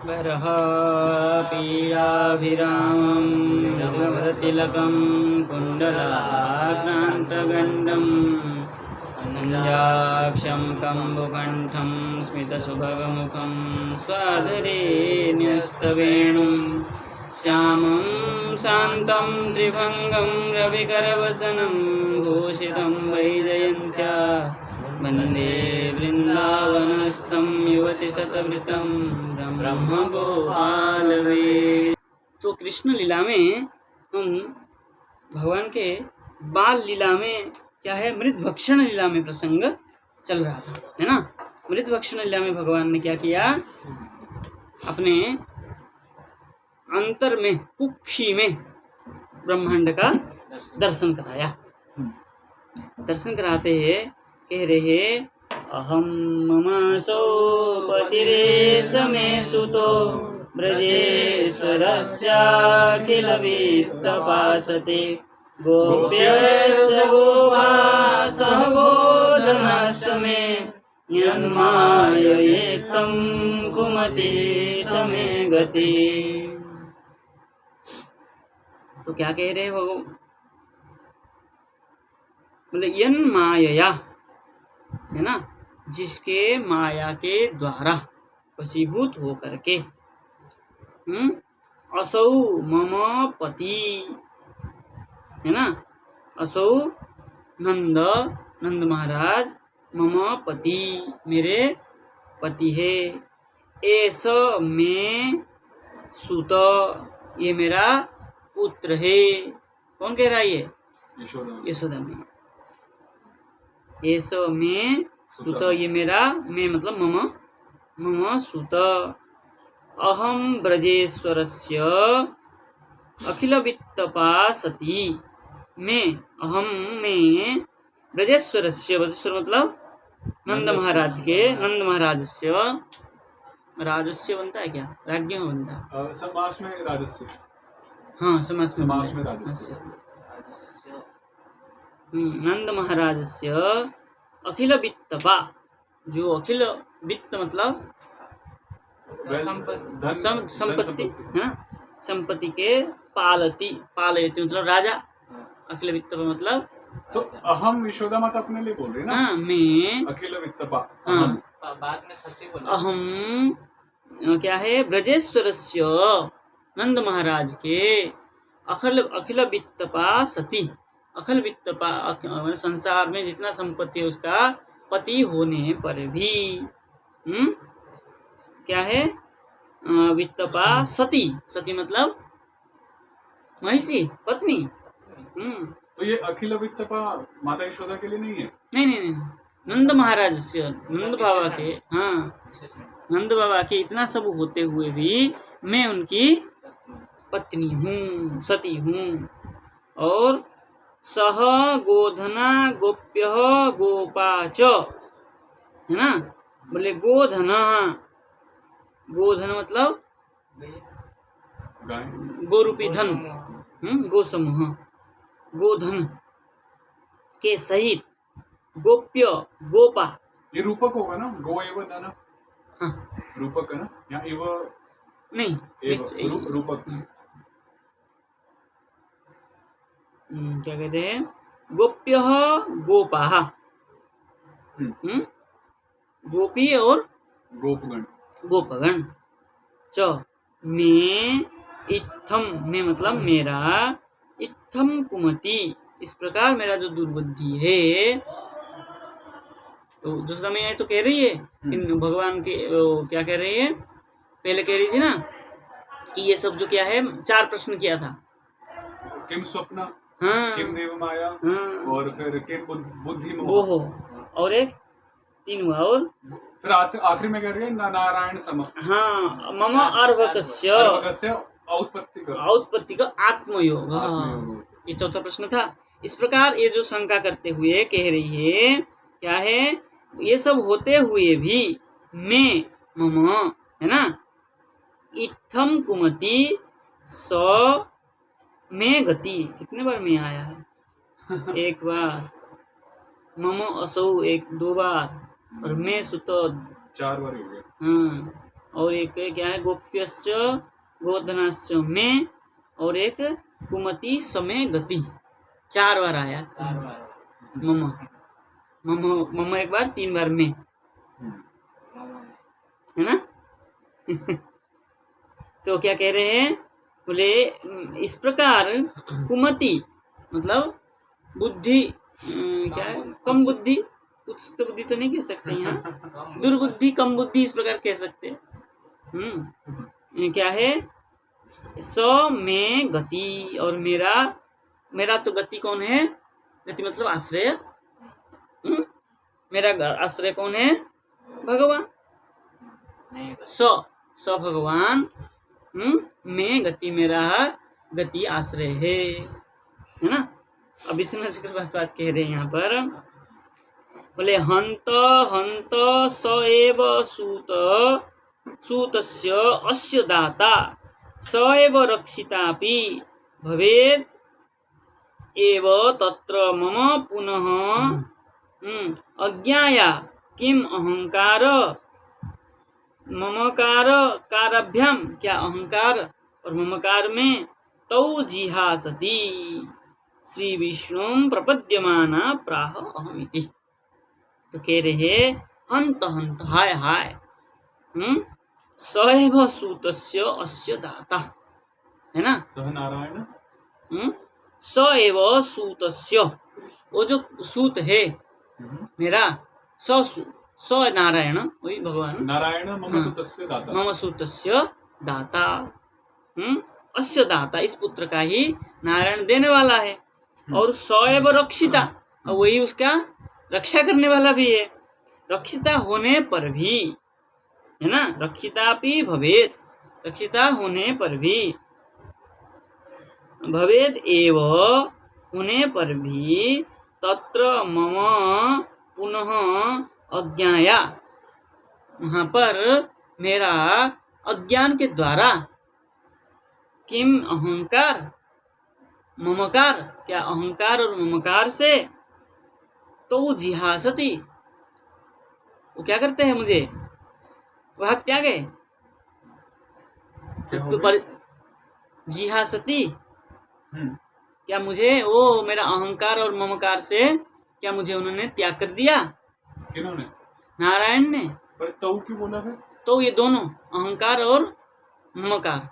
वरः पीडाभिरामं मृगवरतिलकं कुण्डलाक्रान्तगण्डम् अनन्याक्षं कम्बुकण्ठं स्मितसुभगमुखं स्वाधरे न्यस्तवेणुं श्यामं शान्तं त्रिभङ्गं रविकरवसनं भूषितं वैजयन्त्या वन्दे वृंदावनस्थं युवति शतवृतं ब्रह्मगोपालवे। तो कृष्ण लीला में हम भगवान के बाल लीला में क्या है, मृत भक्षण लीला में प्रसंग चल रहा था, है ना। मृत भक्षण लीला में भगवान ने क्या किया, अपने अंतर में कुक्षी में ब्रह्मांड का दर्शन कराया। दर्शन कराते हैं, कह रहे अहम ममासो पतिरेश मे सुतो ब्रजेश्वरस्याखिल वित्तपासते गोप्यश्च गोपासः गोधनाश्रमे यन्माययेत्तं कुमति समे गति। तो क्या कह रहे हो, बोले यन मायया, है ना, जिसके माया के द्वारा वशीभूत हो करके, असौ मम पति, है ना, असौ नंद महाराज मम पति, मेरे पति है, एस में सुत, ये मेरा पुत्र है। कौन कह रहा है ये, यशोदा में। एस में सुत, ये मेरा, में मतलब मम सुत। अहम ब्रजेश्वरस्य अखिल वित्तपासति, में अहम में ब्रजेश्वरस्य, ब्रजेश्वर मतलब नंद महाराज के, नंद महाराजस्य, राजस्य बनता है क्या, राज्य में बनता है, समास में राजस्य, हाँ समास में राजस्य। नंद महाराजस्य अखिल वित्तपा, जो अखिल वित्त मतलब संपत्ति, है ना, संपत्ति के पालयति मतलब राजा, अखिल वित्तपा मतलब, तो अहम यशोदा माता अपने लिए बोल रही ना, हाँ, मैं अखिल वित्तपा, हाँ, बाद में सत्य बोला, अहम क्या है, ब्रजेश्वरस्य नंद महाराज के अखिल वित्तपा सती, अखिल वित्तपा संसार में जितना संपत्ति है उसका पति होने पर भी, क्या है, वित्तपा सती, सती मतलब महिषी पत्नी। तो ये अखिल वित्तपा माता यशोदा के लिए नहीं है, नहीं, नंद महाराज से, नंद बाबा के, हाँ, नंद बाबा के इतना सब होते हुए भी मैं उनकी पत्नी हूँ, सती हूँ। और सह गोधना गोप्य गोपाच, है ना, बोले गोधना, गोधन मतलब गोरूपी धन, गोसमूह, गोधन के सहित, गोप्य गोपा, ये रूपक होगा ना, गो एव धन, हाँ, रूपक है ना, या एव नहीं, रूपक, क्या कहते हैं, गोप्य गोपा, गोपी और गोपगण, च में इत्थम, में मतलब मेरा, इत्थम कुमति, इस प्रकार मेरा जो दुर्बुद्धि है। तो जो समय तो कह रही है कि भगवान के क्या कह रही है, पहले कह रही थी ना कि ये सब जो क्या है, 4 प्रश्न किया था, किम स्वप्न, हाँ, किम देव माया, हाँ, और फिर किम बुद्धि मोह, वो हो, और एक 3 हुआ, और फिर आखिरी में कह रही है नारायण सम, हाँ, मम अर्भकस्य औत्पत्ति का आत्मयोग, ये चौथा प्रश्न था। इस प्रकार ये जो शंका करते हुए कह रही है, क्या है, ये सब होते हुए भी मैं मम, है ना, इत्थम कुमति स में गति, कितने बार में आया है, एक बार, मम असौ 1-2 बार, और मैं सुत 4 बार हो गया। हाँ, और एक क्या है गोप्यश्च गोधनश्च में, और एक कुमति समय गति, 4 बार आया। 4 बार मम मम मम एक बार, 3 बार में, है ना। तो क्या कह रहे हैं, बोले इस प्रकार कुमति मतलब बुद्धि, क्या है, कम बुद्धि, कुछ तो बुद्धि तो नहीं कह सकते यहाँ, दुर्बुद्धि, कम बुद्धि, इस प्रकार कह सकते। क्या है, स में गति, और मेरा तो गति कौन है, गति मतलब आश्रय, मेरा आश्रय कौन है, भगवान, स भगवान, में गति, मेरा गति आश्रय है ना। अब विष्णु बात कह रहे हैं यहाँ पर, बोले हंत हंत स एव सूतस्य अस्य दाता स एव रक्षितापि भवेत् एव तत्र मम पुनः अज्ञाया किम अहंकार ममकार काराभ्याम, क्या अहंकार और ममकार में, तौ जिहासति श्री विष्णु प्रपद्यमाना प्राह अहमिति। तो कह रहे हंत हंत, हाय हाय, सएव सूतस्य अस्य दाता, है ना, सह नारायण, सएव सूतस्य, वो जो सूत है मेरा, स नारायण, वही भगवान, नारायण मम सूतस्य दाता, मम सूतस्य दाता, अस्य दाता, इस पुत्र का ही नारायण देने वाला है, और सएव रक्षिता, और वही उसका रक्षा करने वाला भी है, रक्षिता होने पर भी, है ना, रक्षितापि भवेत्, रक्षिता होने पर भी, भवेद एव होने पर भी, तत्र मम पुनः अज्ञाया, वहाँ पर मेरा अज्ञान के द्वारा, किम अहंकार ममकार, क्या अहंकार और ममकार से, तो जिहासति, वो क्या करते हैं मुझे, वह त्यागे, जिहासति, क्या मुझे वो मेरा अहंकार और ममकार से, क्या मुझे उन्होंने त्याग कर दिया, किन्होंने, नारायण ने। पर तऊ क्यों बोला है, तो ये दोनों अहंकार और ममकार,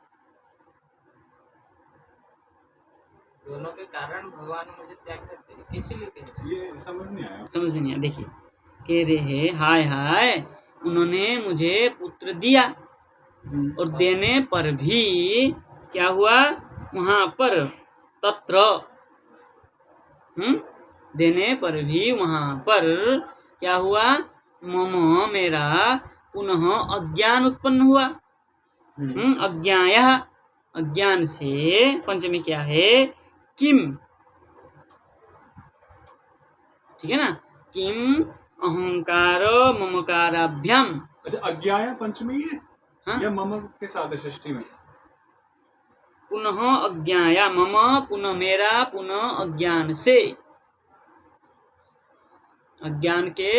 दोनों के कारण भगवान मुझे त्याग करते हैं, इसीलिए ये समझ नहीं आया, समझ में नहीं आया। देखिए कह रहे हाय हाय, उन्होंने मुझे पुत्र दिया, और देने पर भी क्या हुआ, वहां पर तत्र, देने पर भी वहां पर क्या हुआ, मम मेरा पुनः अज्ञान उत्पन्न हुआ, अज्ञाया, अज्ञान से, पंचमी क्या है, किम, ठीक है ना, किम अहंकार ममकाराभ्याम, अच्छा अज्ञाया पंचमी है, हाँ? या मम के साथ है षष्ठी में, पुनः अज्ञाया, मम पुनः मेरा, पुनः अज्ञान से, अज्ञान के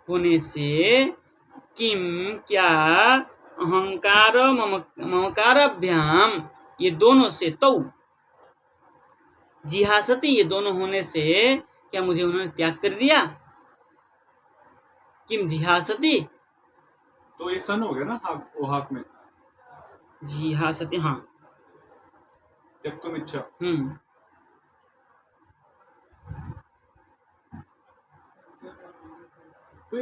होने से, किम क्या, अहंकार ममकाराभ्याम, ये दोनों से, तो जिहासति, ये दोनों होने से क्या मुझे उन्होंने त्याग कर दिया, किम जिहासति, तो ये सन हो गया ना, हाक में जिहासति, हाँ, जब तुम इच्छा, तो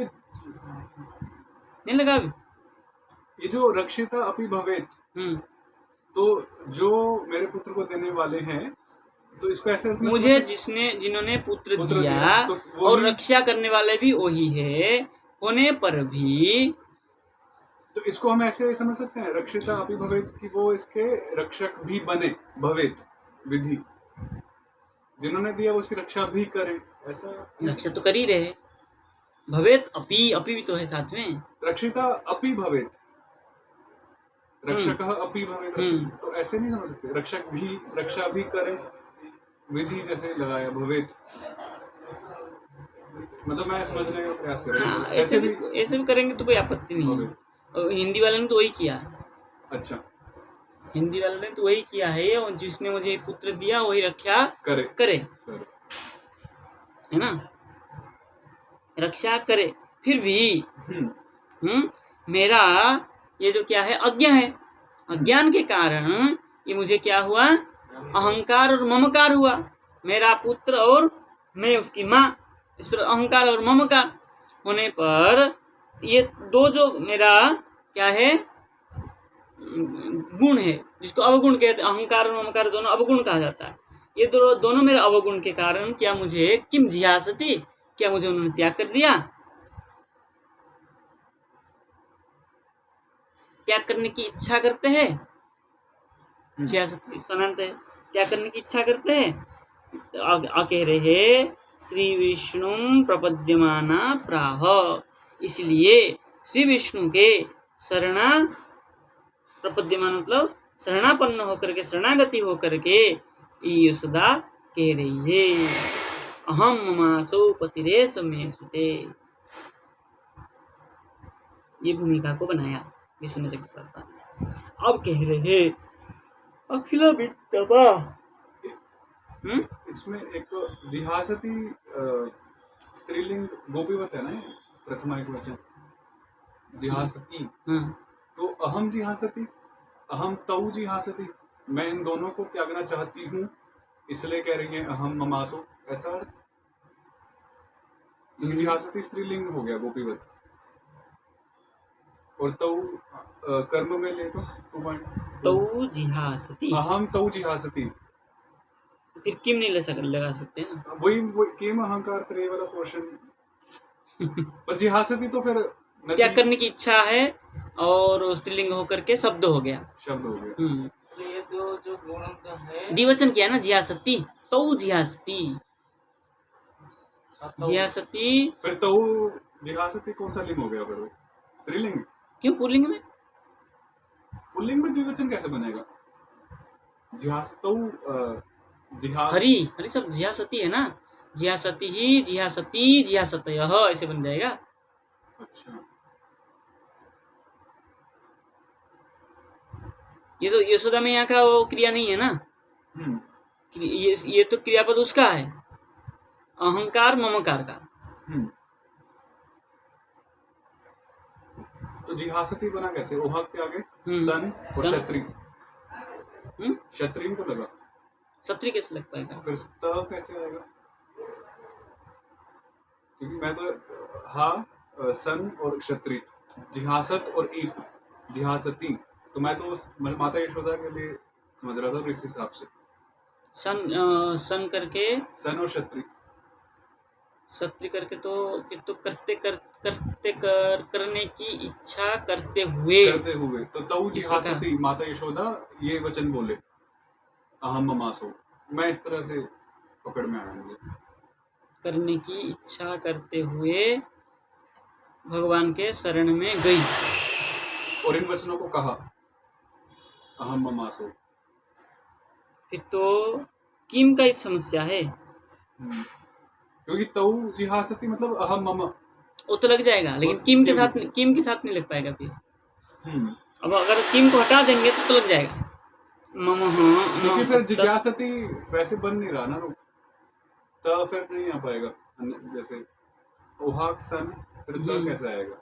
नहीं लगा अभी? ये जो रक्षिता अपि भवेत, तो जो मेरे पुत्र को देने वाले हैं, तो इसको ऐसे मुझे जिन्होंने पुत्र दिया, तो और रक्षा करने वाले भी वही है, होने पर भी, तो इसको हम ऐसे समझ सकते हैं, रक्षिता अपि भवेत, कि वो इसके रक्षक भी बने, भवेत विधि, जिन्होंने दिया वो उसकी रक्षा भी करे, ऐसा रक्षा तो कर ही रहे, भवेत अपि, अपि भी तो है साथ में, रक्षिता अपि भवेत, रक्षक अपि भवेत, तो ऐसे नहीं समझ सकते, रक्षक भी रक्षा भी करे, विधि जैसे लगाया भवेत, मतलब मैं समझने का प्रयास कर रहा हूँ, ऐसे भी करेंगे तो कोई आपत्ति नहीं है, और हिंदी वाले ने तो वही किया है, अच्छा हिंदी वाले ने तो वही किया है, और जिसने मुझे पुत्र दिया वही रक्षा करे करे, करे। है ना, रक्षा करे। फिर भी मेरा ये जो क्या है, अज्ञा है, अज्ञान के कारण ये मुझे क्या हुआ, अहंकार और ममकार हुआ। मेरा पुत्र और मैं उसकी माँ, इस पर अहंकार और ममकार होने पर ये दो जो मेरा क्या है गुण है, जिसको अवगुण कहते हैं, अहंकार और ममकार दोनों अवगुण कहा जाता है। ये दोनों मेरे अवगुण के कारण क्या मुझे किम जिहासति, क्या मुझे उन्होंने त्याग कर दिया, त्याग करने की इच्छा करते हैं, जिहासति सनांत है, त्याग करने की इच्छा करते हैं। कह रहे श्री विष्णु प्रपद्यमाना प्राह, इसलिए श्री विष्णु के शरणा प्रपद्यमान मतलब शरणापन्न होकर के, शरणागति होकर के यशोदा कह रही है, अहम ममासो पतिरेश मे सुते। ये भूमिका को बनाया विष्णु चक्रवर्ती। अब कह रहे अखिल वित्तवा, इसमें एक जिहासति स्त्रीलिंग गोपीवत है ना, प्रथमा एक वचन जिहासति। तो अहम जिहासति, अहम तऊ जिहासति, मैं इन दोनों को त्यागना चाहती हूँ, इसलिए कह रही है अहम ममासो, ऐसा अर्थ। जिहासति स्त्रीलिंग हो गया गोपीवत, और तऊ कर्म में ले तो 2 पॉइंट, तऊ जिहासति, अहम तऊ जिहासति, फिर किम नहीं लगा सकते हैं ना, वही किम अहंकार फिर ये वाला पोर्शन। पर जिहासति तो फिर त्याग करने की इच्छा है, और स्त्रीलिंग होकर के शब्द हो गया, शब्द हो गया। तो ये दो जो गुणों का है, द्विवचन किया ना, जिहासति, तऊ जिहासति, जिहासति। फिर तऊ जिहासति कौन सा लिंग हो गया फिर वो, स्त्रीलिंग? क्यों पुल्लिंग में? पुल्लिंग में द्विवचन कैसे बनेगा? जिहास तऊ जिहास, हरी सब जिहासति है ना, जिहासति ही, जिहासति, जिहासतयः ऐसे बन जाएगा। अच्छा, ये तो यशोदा में यहाँ का वो क्रिया नहीं है ना, ये तो क्रियापद उसका है, अहंकार ममकार का। तो जिहासति बना कैसे? ओहक के आगे सन और सन। क्षत्रि, क्षत्रि तो लगा, क्षत्रि कैसे लग पाएगा? फिर त कैसे आएगा? क्योंकि मैं तो हाँ सन और क्षत्रि, जिहासत और ईप, जिहासति, तो मैं तो माता यशोदा के लिए समझ रहा था इस हिसाब से। सन करके सन और क्षत्रि, क्षत्रि करके तो करने की इच्छा करते हुए तो तऊ जिहासति माता यशोदा ये वचन बोले अहम ममासो, मैं इस तरह से पकड़ में आया मुझे। करने की इच्छा करते हुए भगवान के शरण में गई, और इन वचनों को कहा अहम ममासो। फिर तो किम का एक समस्या है, क्योंकि तऊ जिहासति मतलब अहम मम, वो तो लग जाएगा, लेकिन किम के साथ नहीं लग पाएगा फिर। अब अगर किम को हटा देंगे तो लग जाएगा मम। क्योंकि फिर जिज्ञासति वैसे बन नहीं रहा ना, त फिर नहीं आ पाएगा, जैसे ओहाक सन फिर त कैसे आएगा?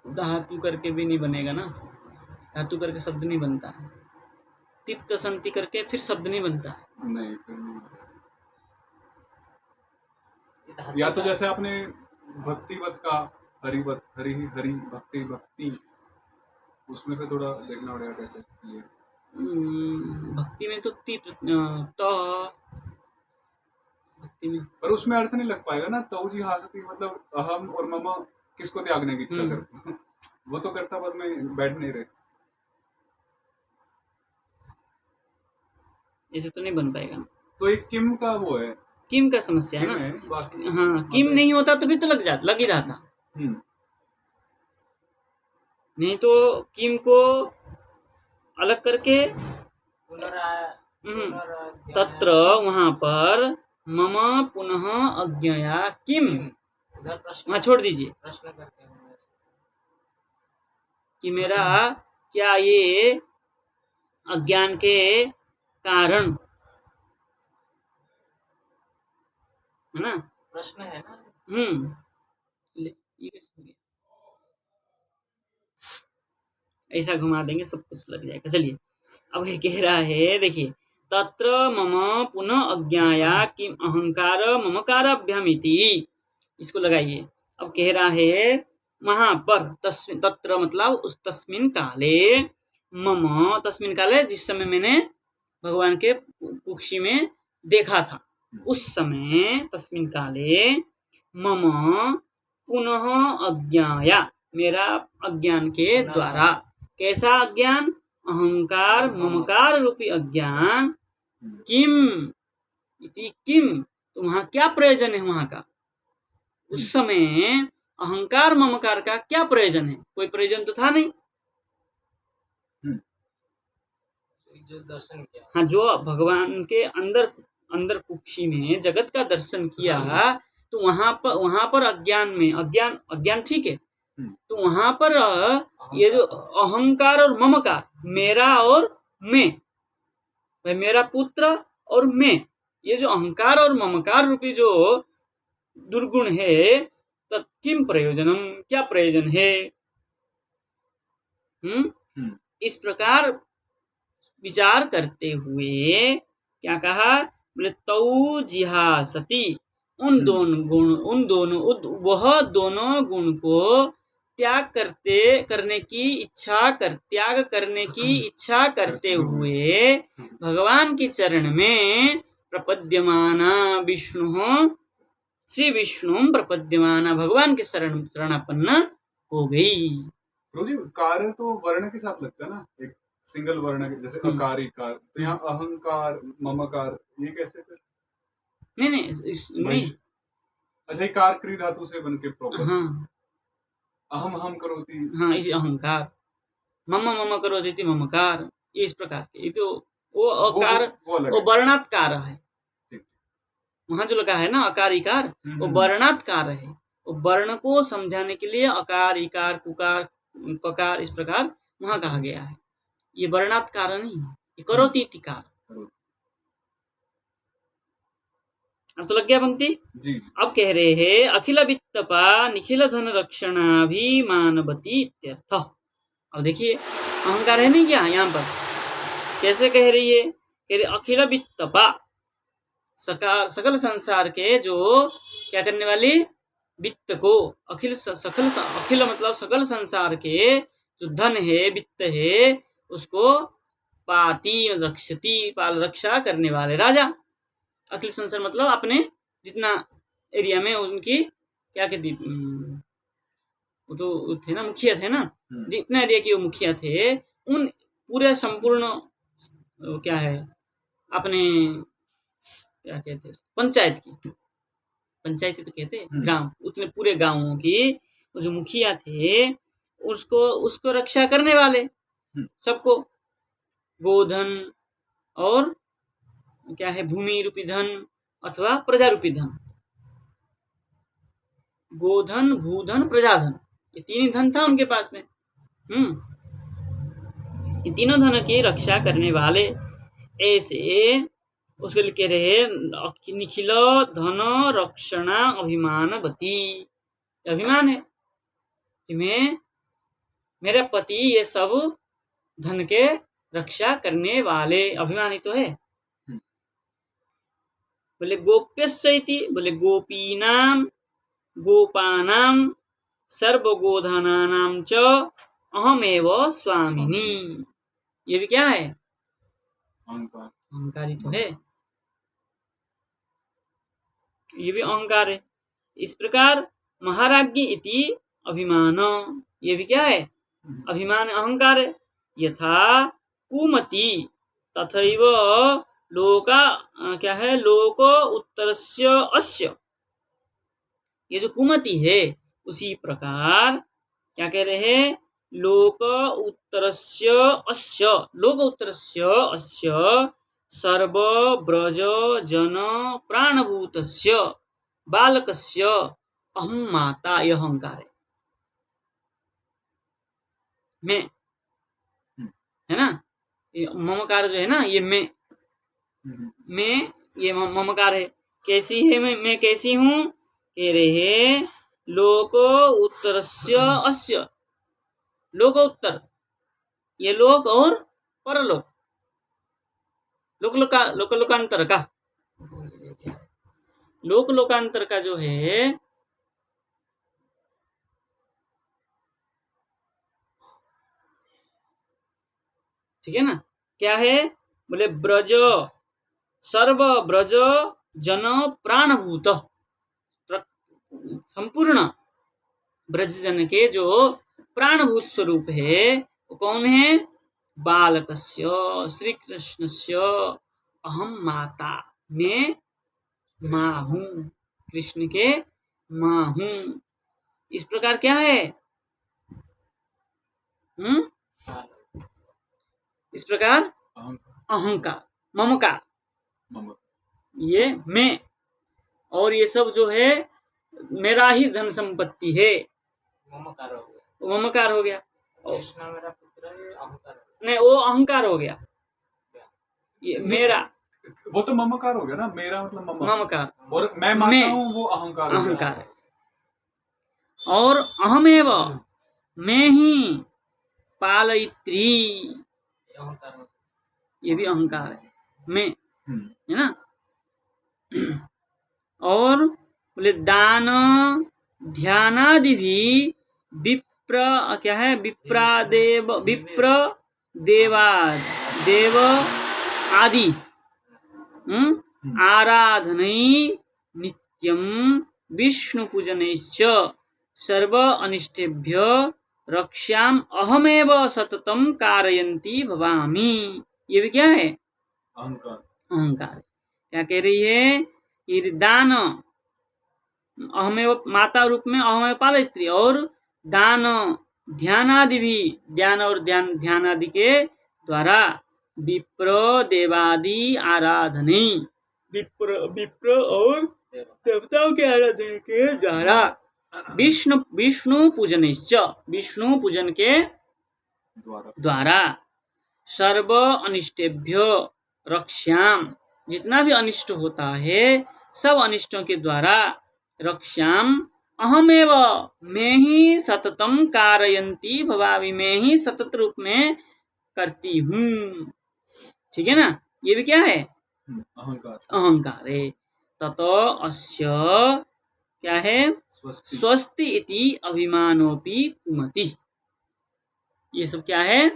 धातु करके भी नहीं बनेगा ना, धातु करके शब्द नहीं बनता, तिप्त संति करके फिर शब्द नहीं बनता। नहीं, फिर नहीं। या तो जैसे आपने भक्तिवत का हरिवत, हरि हरि भक्ति भक्ति, उसमें फिर थोड़ा देखना पड़ेगा कैसे ये। भक्ति में तो भक्ति में, पर उसमें अर्थ नहीं लग पाएगा ना, तऊ जिहासति मतलब अहम और मम किसको त्यागने की इच्छा करते वो तो करता पद में बैठ नहीं रहे, ऐसे तो नहीं बन पाएगा। तो एक किम का वो है, किम का समस्या है ना, बाकी हाँ किम नहीं होता तभी तो लग ही रहा था। नहीं तो किम को अलग करके तत्र वहां पर मम पुनः अज्ञया किम। उधर प्रश्न वहाँ छोड़ दीजिए प्रश्न करते हैं कि मेरा क्या ये अज्ञान के कारण है ना। प्रश्न है ना। ये कैसे हो गया, ऐसा घुमा देंगे सब कुछ लग जाएगा। चलिए अब ये कह रहा है, देखिए तत्र मम पुनः अज्ञाया किम अहंकार ममकाराभ्यामिति, इसको लगाइए। अब कह रहा है वहां पर तस्मिन, तत्र मतलब उस तस्मिन काले, मम तस्मिन काले जिस समय मैंने भगवान के कुक्षी में देखा था, उस समय तस्मिन काले मम पुनः अज्ञाया, मेरा अज्ञान के द्वारा, कैसा अज्ञान, अहंकार ममकार रूपी अज्ञान, किम इति किम, तो वहां क्या प्रयोजन है वहां का, उस समय अहंकार ममकार का क्या प्रयोजन है, कोई प्रयोजन तो था नहीं। जो दर्शन किया, हाँ, जो भगवान के अंदर अंदर कुक्षी में जगत का दर्शन किया, तो वहां पर अज्ञान में अज्ञान ठीक है, तो वहां पर ये जो अहंकार और ममकार, मेरा और मैं, भाई मेरा पुत्र और मैं, ये जो अहंकार और ममकार रूपी जो दुर्गुण है, तत्किम प्रयोजनम, क्या प्रयोजन है। इस प्रकार विचार करते हुए क्या कहा, बोले तौ जिहासति, वह दोनों गुण को त्याग करने की इच्छा करते हुए भगवान के चरण में प्रपद्यमाना विष्णु, श्री विष्णु प्रपद्यमाना, भगवान के शरणापन्न हो गई। जी कार्य तो वर्ण के साथ लगता है ना, एक सिंगल वर्ण के, जैसे अकारी कार, तो यहाँ अहंकार ममकार, ये कैसे फिर? नहीं अच्छा, कार क्री धातु से बन के प्रॉपर। हाँ, अहम हम करोति, हाँ ये अहंकार, मम करोति इति ममकार, इस प्रकार के, ये तो वो अकार, वो वर्णात्कार है। वहां जो लगा है ना अकार इकार, वो वर्णात्कार है, वो वर्ण को समझाने के लिए अकार इकार कुकार ककार इस प्रकार वहां कहा गया है, ये वर्णात्कार नहीं है, ये करोति इति कार। अब तो लग गया पंक्ति जी। अब कह रहे हैं अखिल वित्तपा निखिल धन रक्षणाभिमानवती इत्यर्थ। अब देखिए अहंकार है नहीं क्या यहाँ पर, कैसे कह रही है, कह रही अखिल वित्तपा, सकल संसार के जो क्या करने वाली, वित्त को, अखिल मतलब सकल संसार के जो धन है, वित्त है, उसको पाती रक्षती, पाल रक्षा करने वाले राजा। अखिल संसार मतलब अपने जितना एरिया में उनकी क्या कहती, वो तो थे ना, मुखिया थे ना, जितना एरिया के वो मुखिया थे, उन पूरे संपूर्ण क्या है अपने क्या कहते हैं, पंचायत तो कहते, ग्राम, उतने पूरे गांवों की जो मुखिया थे, उसको रक्षा करने वाले सबको, गोधन और क्या है भूमि रूपी धन अथवा प्रजा रूपी धन, गोधन भूधन प्रजाधन, ये तीन ही धन था उनके पास में। ये तीनों धन की रक्षा करने वाले, ऐसे उसके लिए कह रहे निखिल धन रक्षणा अभिमानवती, अभिमान है कि मैं, मेरा पति ये सब धन के रक्षा करने वाले, अभिमानी तो है। बोले गोप्यश्चैति, बोले गोपीनाम गोपानाम सर्वगोधनानाम च अहमेव स्वामिनी, ये भी क्या है, अहंकारी तो है, ये भी अहंकार है। इस प्रकार महाराज्ञी इति अभिमान, ये भी क्या है, अभिमान, अहंकार है। यथा कुमति तथैव लोका क्या है, लोक उत्तरस्य अस्य, ये जो कुमति है उसी प्रकार क्या कह रहे हैं, लोक उत्तरस्य अस्य, लोक उत्तरस्य अस्य सर्व ब्रज जन प्राणभूतस्य बालकस्य अहम माता, यह अहंकार है। मैं, है ना, ये ममकार जो है ना, ये मैं ये ममकार है। कैसी है मैं कैसी हूँ? कह रहे लोक उत्तरस्य अस्य, लोक उत्तर, ये लोक और परलोक, लोकांतर का, लोकांतर का जो है ठीक है ना, क्या है? बोले ब्रज, सर्व ब्रज जन प्राणभूत, संपूर्ण ब्रज जन के जो प्राणभूत स्वरूप है वो कौन है? बालकस्य श्री कृष्णस्य अहम माता, मैं माँ हूँ, कृष्ण के माँ हूँ। इस प्रकार क्या है? इस प्रकार अहंकार, ममकार, ये मैं, और ये सब जो है मेरा ही धन संपत्ति है, ममकार हो गया। कृष्णा मेरा पुत्र है, अहंकार नहीं, वो अहंकार हो गया, ये मेरा, वो तो ममकार हो गया ना, मेरा मतलब ममकार, और मैं मानता हूँ वो अहंकार है। और अहमेव, मैं ही पालयित्री, ये भी अहंकार है, मैं, है ना। और बोले दान ध्यानादि भी विप्र, क्या है? विप्रादेव, विप्र देव आदि आराधनै नित्यं विष्णु पूजनैश्च सर्व अनिष्टेभ्य रक्ष्याम अहमेव सततम कारयन्ती भवामि, ये भी क्या है? अहंकार। क्या कह रही है? ये दान, अहमेव माता रूप में अहमेव पालयित्री, और दान ध्यान आदि भी, ध्यान और ध्यान आदि के द्वारा विप्र देवादि आराधने, विप्र और देवताओं के आराधन के द्वारा विष्णु पूजनश्च, विष्णु पूजन के द्वारा सर्व अनिष्टेभ्यो रक्ष्याम, जितना भी अनिष्ट होता है सब अनिष्टों के द्वारा रक्ष्याम अहमेव, मैं ही सततम कारयन्ती भवामि, मैं ही सतत रूप में करती हूँ। ठीक है ना, ये भी क्या है? अहंकार है। ततो अस्य क्या है? स्वस्ति इति अभिमानोपि कुमति, ये सब क्या है?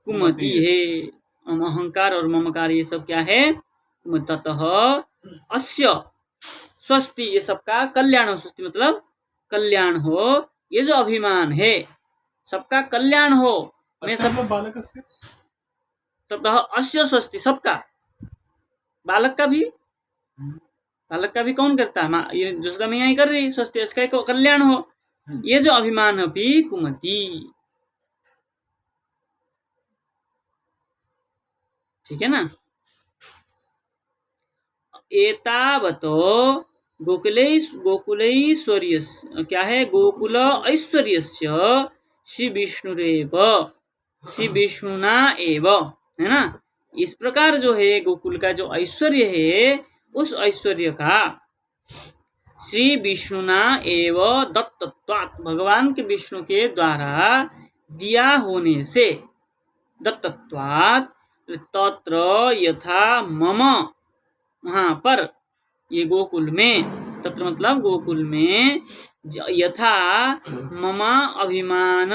कुमति है। अहंकार और ममकार ये सब क्या है? ततः अस्य स्वस्ति, ये सबका कल्याण हो, स्वस्ति मतलब कल्याण हो, ये जो अभिमान है सबका कल्याण हो, मैं सब बालक से, ततः अस्य स्वस्ति, सबका, बालक का भी, बालक का भी कौन करता है? ये जो मैया ही कर रही, स्वस्ति, इसका कल्याण हो, ये जो अभिमान अपि कुमति। ठीक है ना। एतावतो गोकुलैश्वर्य, क्या है? गोकुल ऐश्वर्यस्य श्री विष्णुरेव, श्री विष्णुना एव, है ना। इस प्रकार जो है गोकुल का जो ऐश्वर्य है, उस ऐश्वर्य का श्री विष्णुना एव दत्तत्वात्, भगवान के विष्णु के द्वारा दिया होने से, दत्तत्वात्, तत्र यथा मम, वहाँ पर, ये गोकुल में, तत्र मतलब गोकुल में, यथा मम अभिमान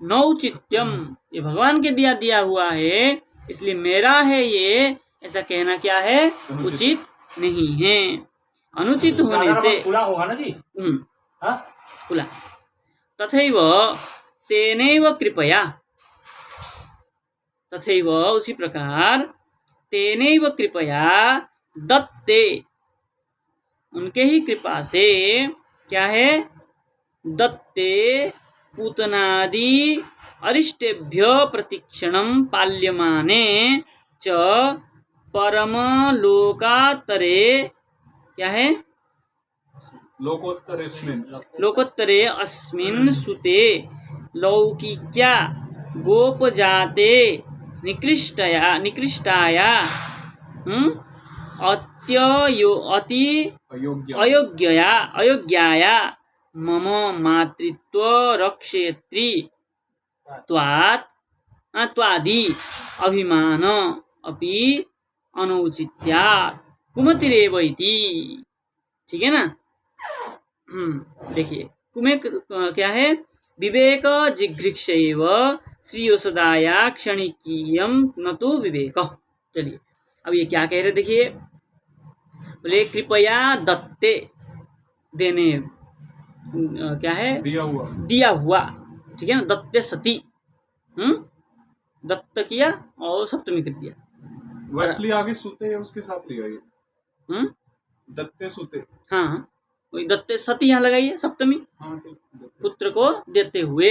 नौचित्यम, ये भगवान के दिया हुआ है, इसलिए मेरा है ये, ऐसा कहना क्या है? उचित नहीं है। अनुचित होने से खुला होगा ना जी, खुला। तथैव तेनैव कृपया, तथैव उसी प्रकार, तेनैव कृपया दत्ते, उनके ही कृपा से, क्या है? दत्ते पूतनादि अरिष्टेभ्य प्रतिक्षणम पाल्यमाने च परमलोकातरे, क्या है, लोकोत्तरे अस्मिन् सुते लौकिक्या गोपजाते निकृष्टाया अति अयोग्याया मम मातृत्व रक्षयित्री त्वादि अभिमान अपि अनौचित्यात् कुमतिरेव इति। ठीक है ना। देखिए कुमे क्या है, विवेक जिघृक्षैव श्रीयोषदाया क्षणिकीयम न तो विवेक। चलिए अब ये क्या कह रहे, देखिए बोले कृपया दत्ते, देने क्या है, दिया हुआ। ठीक है ना, दत्ते सती, दत्त किया और सप्तमी कर दिया, वैक्ली आगे सूते है उसके साथ लिया ये, दत्ते सूते, हाँ वही दत्ते सती यहाँ लगाइए सप्तमी, हाँ, पुत्र को देते हुए।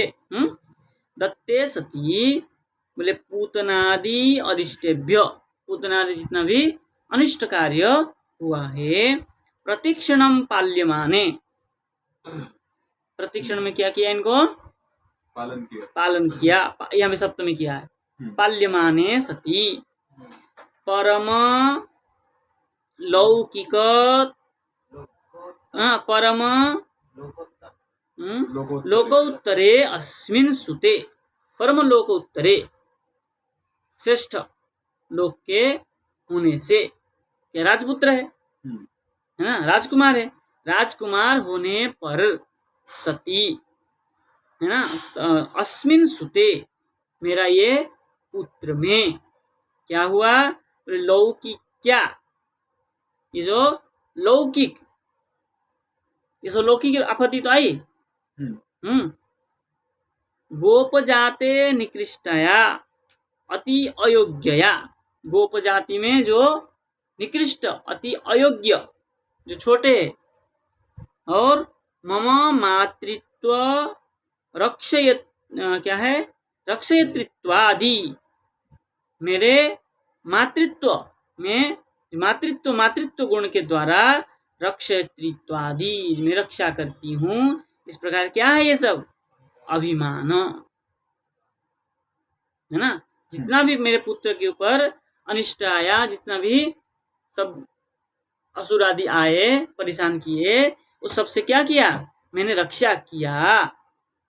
दत्ते सती बोले पूतनादि अरिष्टेभ्य, पूतनादि जितना भी अनिष्ट कार्य हुआ है, प्रतिक्षणम पाल्यमाने, प्रतिक्षण में क्या किया, इनको पालन किया, यहाँ में सप्तमी किया है, पाल्यमाने सती परम लौकिक परम लोकोत्तरे अस्मिन् सुते, परम लोकोत्तरे श्रेष्ठ लोक के होने से, क्या राजपुत्र है ना, राजकुमार है, राजकुमार होने पर सती है ना, अस्मिन् सुते मेरा ये पुत्र में क्या हुआ, लौकिक, क्या ये जो लौकिक, ये जो लौकिक आपत्ति तो आई। गोप जाते निकृष्टया अति अयोग्यया, गोप जाति में जो निकृष्ट अति अयोग्य जो छोटे, और मम मातृत्व रक्षयत, क्या है, रक्षयित्वादि, मेरे मातृत्व में, मातृत्व गुण के द्वारा रक्षयित्वादि में रक्षा करती हूँ, इस प्रकार क्या है ये सब, अभिमान है ना। जितना भी मेरे पुत्र के ऊपर अनिष्ट आया, जितना भी सब असुर आदि आए परेशान किए, उस सबसे क्या किया, मैंने रक्षा किया।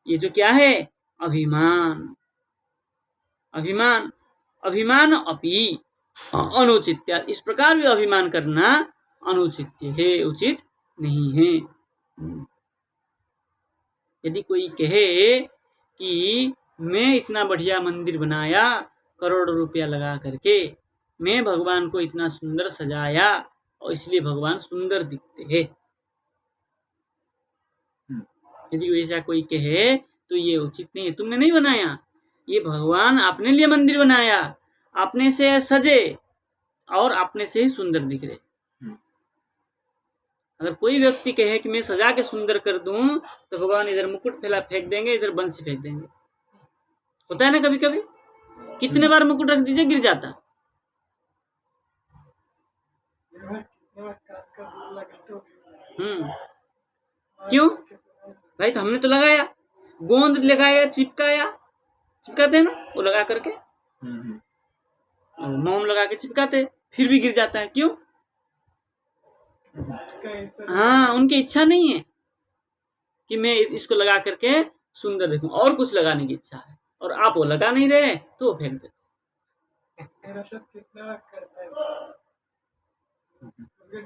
ये जो क्या है, अभिमान, अभिमान, अभिमान अपि अनुचित्य, इस प्रकार भी अभिमान करना अनुचित है, उचित नहीं है। यदि कोई कहे कि मैं इतना बढ़िया मंदिर बनाया करोड़ों रुपया लगा करके, मैं भगवान को इतना सुंदर सजाया और इसलिए भगवान सुंदर दिखते हैं, यदि ऐसा कोई कहे तो ये उचित नहीं है। तुमने नहीं बनाया, ये भगवान अपने लिए मंदिर बनाया, अपने से सजे और अपने से ही सुंदर दिख रहे। अगर कोई व्यक्ति कहे कि मैं सजा के सुंदर कर दूं, तो भगवान इधर मुकुट फैला फेंक देंगे, इधर बंसी फेंक देंगे। होता है ना कभी कभी, कितने बार मुकुट रख दीजिए गिर जाता। क्यों भाई, तो हमने तो लगाया, गोंद लगाया, चिपकाते हैं ना, वो लगा करके मोम लगा के चिपकाते, फिर भी गिर जाता है। क्यों? हाँ, उनकी इच्छा नहीं है कि मैं इसको लगा करके सुंदर दिखूं, और कुछ लगाने की इच्छा है, और आप वो लगा नहीं रहे तो फेंक देते।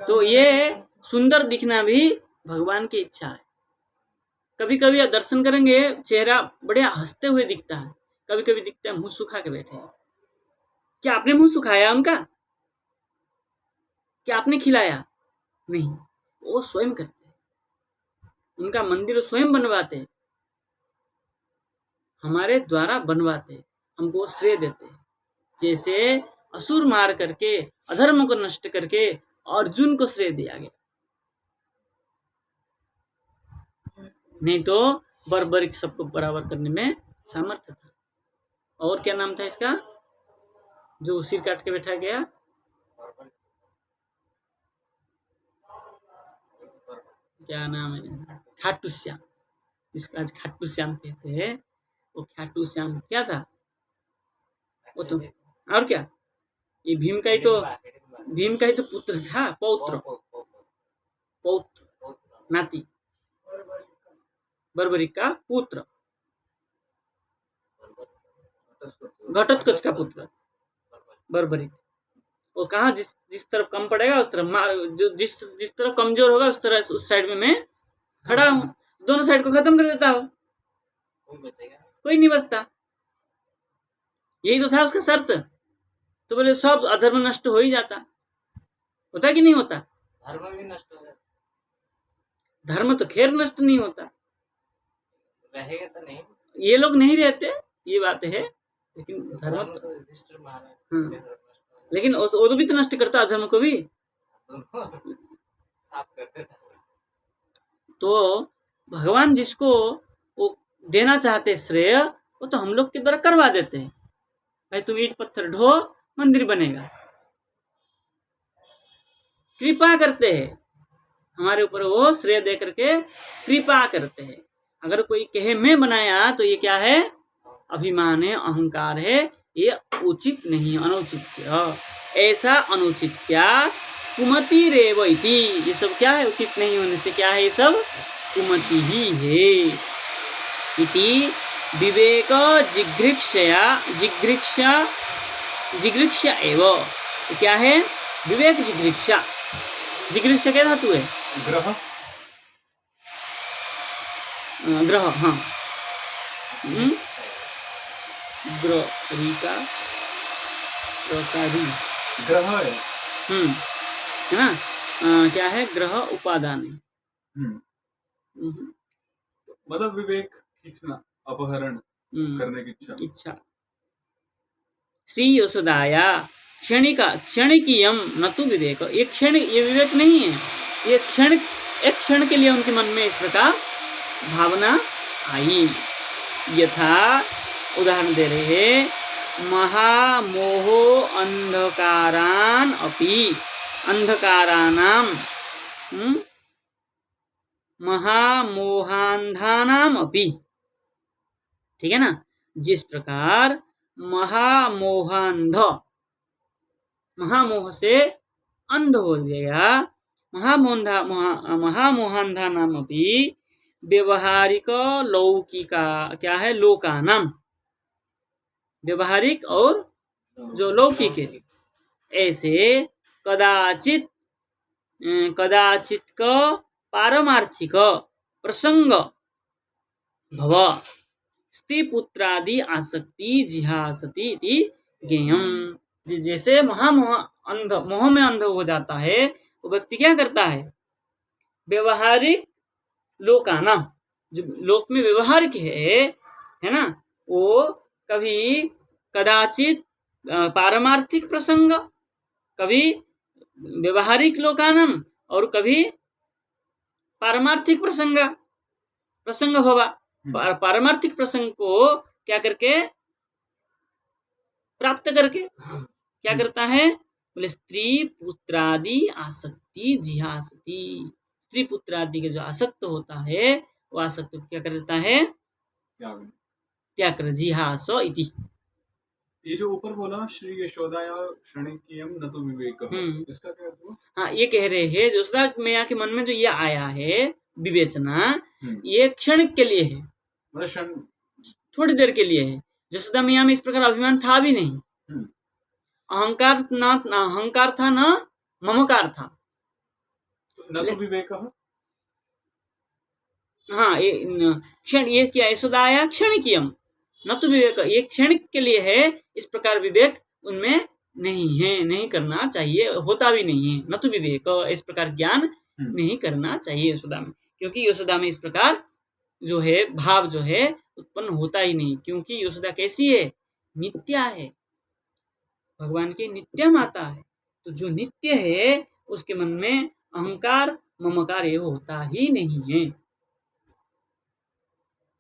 तो ये सुंदर दिखना भी भगवान की इच्छा है। कभी कभी आप दर्शन करेंगे, चेहरा बड़े हंसते हुए दिखता है, कभी कभी दिखता है मुंह सुखा के बैठे हैं। क्या आपने मुंह सुखाया उनका? क्या आपने खिलाया? नहीं, वो स्वयं करते हैं, उनका मंदिर स्वयं बनवाते, हमारे द्वारा बनवाते, हमको श्रेय देते। जैसे असुर मार करके, अधर्म को नष्ट करके अर्जुन को श्रेय दिया गया, नहीं तो बर्बरिक सबको बराबर करने में सामर्थ्य था। और क्या नाम था इसका? जो सिर काट के बैठा गया, बर्बर क्या नाम है, खाटू श्याम, जिसको आज खाटू श्याम कहते हैं, वो खाटू श्याम क्या था, वो तो और क्या, ये भीम का ही तो पुत्र था, पौत्र नाती, बर्बरिक का पुत्र, घटोत्कच का पुत्र बर्बरिक। वो कहाँ जिस तरफ कम पड़ेगा उस तरफ मार, जो जिस तरफ कमजोर होगा उस तरह उस साइड में मैं खड़ा हूँ, दोनों साइड को खत्म कर देता हूँ, कोई नहीं बचता। यही तो था उसका शर्त। तो बोले सब अधर्म नष्ट हो ही जाता, होता कि नहीं होता? धर्म भी नष्ट हो जाता, धर्म तो खैर नष्ट नहीं होता, रहेगा तो नहीं, ये लोग नहीं रहते, ये बात है, लेकिन धर्म तो युधिष्ठिर महाराज हाँ, लेकिन वो तो भी तो नष्ट करता अधर्म को भी, साफ कर देता। तो भगवान जिसको वो देना चाहते श्रेय, वो तो हम लोग के द्वारा करवा देते हैं। भाई तुम ईंट पत्थर ढो, मंदिर बनेगा, कृपा करते हैं हमारे ऊपर, वो श्रेय दे करके कृपा करते हैं। अगर कोई कहे मैं बनाया तो ये क्या है, अभिमान है, अहंकार है, ये उचित नहीं, अनुचित, ऐसा अनुचित क्या कुमति रेव इति, ये सब क्या है, उचित नहीं होने से क्या है, ये सब कुमति ही है। इति विवेक जिगृक्षा एव, क्या है, विवेक जिगृक्षा, जिगृक्षा क्या धातु है, ग्रह, ग्रह, हाँ, ग्रह का ग्रह है, है ना, क्या है, ग्रह उपादान है, मतलब विवेक खींचना, अपहरण करने की इच्छा। श्री यशोदाया क्षणिकीयम न तो विवेक, ये क्षण, ये विवेक नहीं है, ये क्षण, एक क्षण के लिए उनके मन में इस प्रकार भावना आई। यथा उदाहरण दे रहे हैं, महामोहो अंधकारान अपि, अंधकारानाम, महामोहांधानाम अपि, ठीक है ना, जिस प्रकार महामोहांध, महामोह से अंध हो गया, महामोहांधा नाम अपि व्यवहारिक लौकिका, क्या है, लोकानाम, व्यवहारिक और जो लौकिक है, ऐसे कदाचित का पारमार्थिक प्रसंग भव स्त्री पुत्रादि आसक्ति जिहासति इति ज्ञेयम्। जैसे महामोह अंध, मोह में अंध हो जाता है, वो व्यक्ति क्या करता है, व्यवहारिक लोकाना, जो लोक में व्यवहारिक है ना, वो कभी कदाचित पारमार्थिक प्रसंग, कभी व्यवहारिक लोकानम, और कभी पारमार्थिक प्रसंग भवा, पारमार्थिक प्रसंग को क्या करके प्राप्त करके क्या करता है, बोले स्त्री पुत्रादि आसक्ति जिहासति, स्त्री पुत्रादि के जो आसक्त होता है, वो आसक्त क्या कर देता है, त्याग कर, जिहास इति। ये जो ऊपर बोला श्री यशोदाया क्षणिकीयम न तो विवेक, इसका क्या अर्थ हुआ? हाँ, ये कह रहे हैं यशोदा मैया के मन में जो ये आया है विवेचना, ये क्षण के लिए है, मतलब थोड़ी देर के लिए है। यशोदा मैया में इस प्रकार अभिमान था भी नहीं, अहंकार था ना ममकार था, न तो विवेक, हाँ, क्षण, ये क्या, यशोदाया क्षणिकीयम न तो विवेक, ये क्षण के लिए है, इस प्रकार विवेक उनमें नहीं है, नहीं करना चाहिए, होता भी नहीं है, न तो विवेक, इस प्रकार ज्ञान नहीं करना चाहिए यशोदा में, क्योंकि यशोदा में इस प्रकार जो है भाव जो है उत्पन्न होता ही नहीं, क्योंकि यशोदा कैसी है, नित्या है, भगवान की नित्य माता है, तो जो नित्य है उसके मन में अहंकार ममकार ये होता ही नहीं है।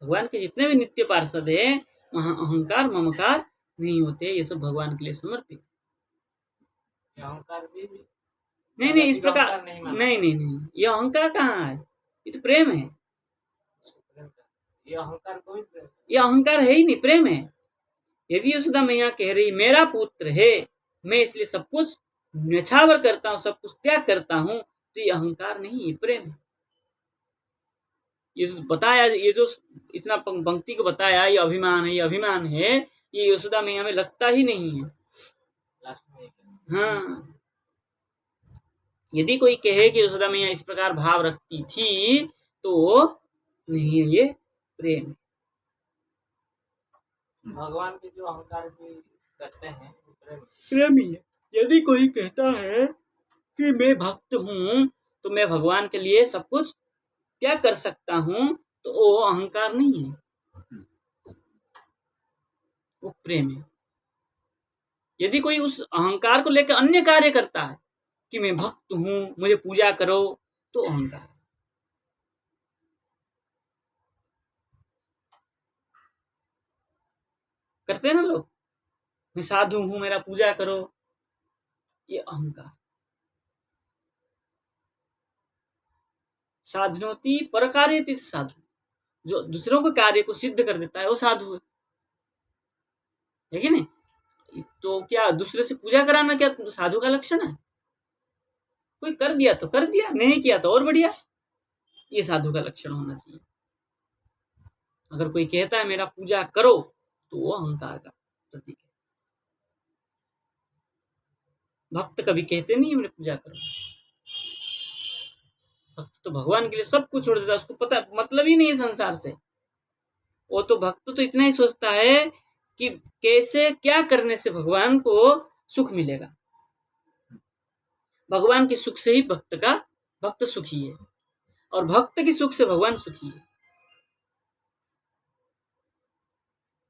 भगवान के जितने भी नित्य पार्षद है वहाँ अहंकार ममकार नहीं होते, ये सब भगवान के लिए समर्पित। ये अहंकार भी नहीं नहीं, इस negative प्रकार अहंकार नहीं माना। नहीं नहीं नहीं, ये अहंकार कहाँ है, ये तो प्रेम है। ये अहंकार को भी प्रेम। ये अहंकार है ही नहीं, प्रेम है। यदि यशोदा मैया कह रही मेरा पुत्र है, मैं इसलिए सब कुछ न्यछावर करता हूँ, सब कुछ त्याग करता हूँ, तो ये अहंकार नहीं, ये प्रेम है। ये जो बताया, ये जो इतना पंक्ति को बताया, ये अभिमान है, ये अभिमान है, ये यशोदा मैया में लगता ही नहीं है। लास्ट में एक हाँ, यदि कोई कहे कि यशोदा मैया इस प्रकार भाव रखती थी, तो नहीं है, ये प्रेम है। भगवान के जो अहंकार भी करते हैं वो प्रेम। प्रेम ही है। यदि कोई कहता है कि मैं भक्त हूँ, तो मैं भगवान के लिए सब कुछ क्या कर सकता हूँ, तो वो अहंकार नहीं है, वो प्रेम है। यदि कोई उस अहंकार को लेकर अन्य कार्य करता है कि मैं भक्त हूँ, मुझे पूजा करो, तो अहंकार। करते हैं ना लोग, मैं साधु हूँ, मेरा पूजा करो, ये अहंकार। साधनोति परकार्यति साधु, जो दूसरों के कार्य को सिद्ध कर देता है वो साधु है कि नहीं? तो क्या दूसरे से पूजा कराना क्या साधु का लक्षण है? कोई कर दिया तो कर दिया, नहीं किया तो और बढ़िया, ये साधु का लक्षण होना चाहिए। अगर कोई कहता है मेरा पूजा करो, तो वो अहंकार का प्रतीक है। भक्त कभी कहते नहीं मेरे पूजा करो। भक्त तो भगवान के लिए सब कुछ छोड़ देता है, उसको पता मतलब ही नहीं है संसार से। वो तो भक्त तो इतना ही सोचता है कि कैसे क्या करने से भगवान को सुख मिलेगा। भगवान के सुख से ही भक्त सुखी है, और भक्त के सुख से भगवान सुखी है।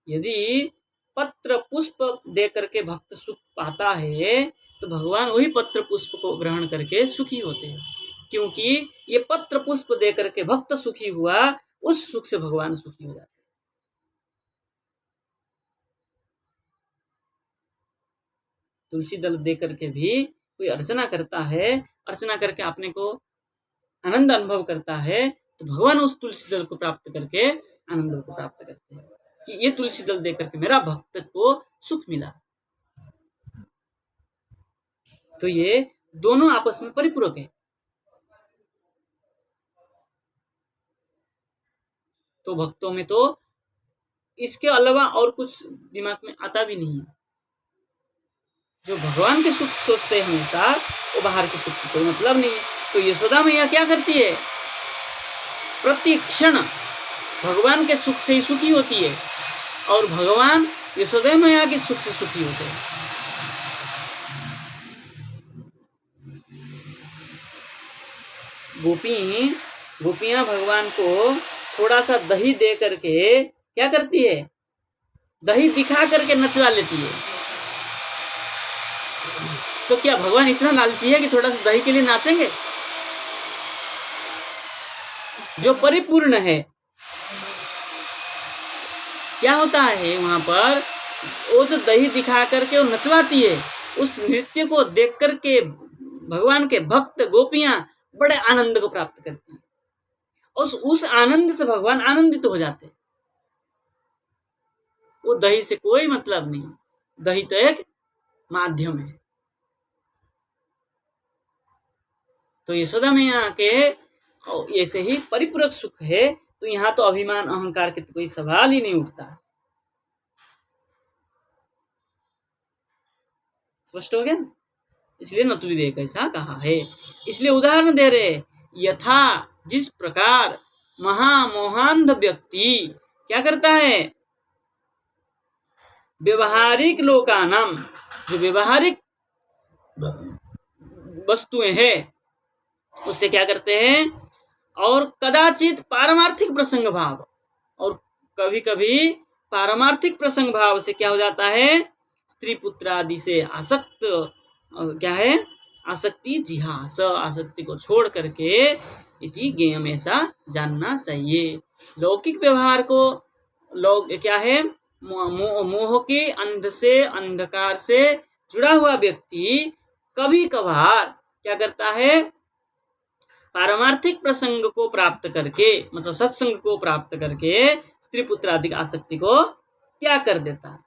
यदि पत्र पुष्प दे करके भक्त सुख पाता है, तो भगवान वही पत्र पुष्प को ग्रहण करके सुखी होते हैं, क्योंकि ये पत्र पुष्प दे करके भक्त सुखी हुआ, उस सुख से भगवान सुखी हो जाते हैं। तुलसी दल दे करके भी कोई अर्चना करता है, अर्चना करके अपने को आनंद अनुभव करता है, तो भगवान उस तुलसी दल को प्राप्त करके आनंद को प्राप्त करते हैं कि ये तुलसी दल दे करके मेरा भक्त को सुख मिला। तो ये दोनों आपस में परिपूरक है। तो भक्तों में तो इसके अलावा और कुछ दिमाग में आता भी नहीं है। जो भगवान के सुख सोचते हैं हमेशा, वो बाहर के सुख को कोई मतलब नहीं है। तो यशोदा मैया क्या करती है, प्रति क्षण भगवान के सुख से ही सुखी होती है, और भगवान यशोदा मैया के सुख से सुखी होते हैं। गोपियां भगवान को थोड़ा सा दही दे करके क्या करती है, दही दिखा करके नचवा लेती है। तो क्या भगवान इतना लालची है कि थोड़ा सा दही के लिए नाचेंगे? जो परिपूर्ण है, क्या होता है वहां पर, वो जो दही दिखा करके वो नचवाती है, उस नृत्य को देख करके भगवान के भक्त गोपियां बड़े आनंद को प्राप्त करती है। उस आनंद से भगवान आनंदित हो जाते हैं। वो दही से कोई मतलब नहीं, दही तो एक माध्यम है। तो यशोदा मैया के ऐसे ही परिपूरक सुख है, तो यहाँ तो अभिमान अहंकार के तो कोई सवाल ही नहीं उठता। स्पष्ट हो गया ना? इसलिए नतु विवेक ऐसा कहा है। इसलिए उदाहरण दे रहे, यथा जिस प्रकार महामोहांध व्यक्ति क्या करता है, व्यवहारिक लोकानाम, जो व्यवहारिक वस्तुएं हैं उससे क्या करते हैं, और कदाचित पारमार्थिक प्रसंग भाव, और कभी कभी पारमार्थिक प्रसंग भाव से क्या हो जाता है, स्त्री पुत्र आदि से आसक्त, क्या है, आसक्ति जिहास, आसक्ति को छोड़ करके इति ज्ञेयम, ऐसा जानना चाहिए। लौकिक व्यवहार को लोग क्या है, मोह के अंध से अंधकार से जुड़ा हुआ व्यक्ति कभी कभार क्या करता है, पारमार्थिक प्रसंग को प्राप्त करके, मतलब सत्संग को प्राप्त करके स्त्री पुत्र आदि आसक्ति को त्याग कर देता है।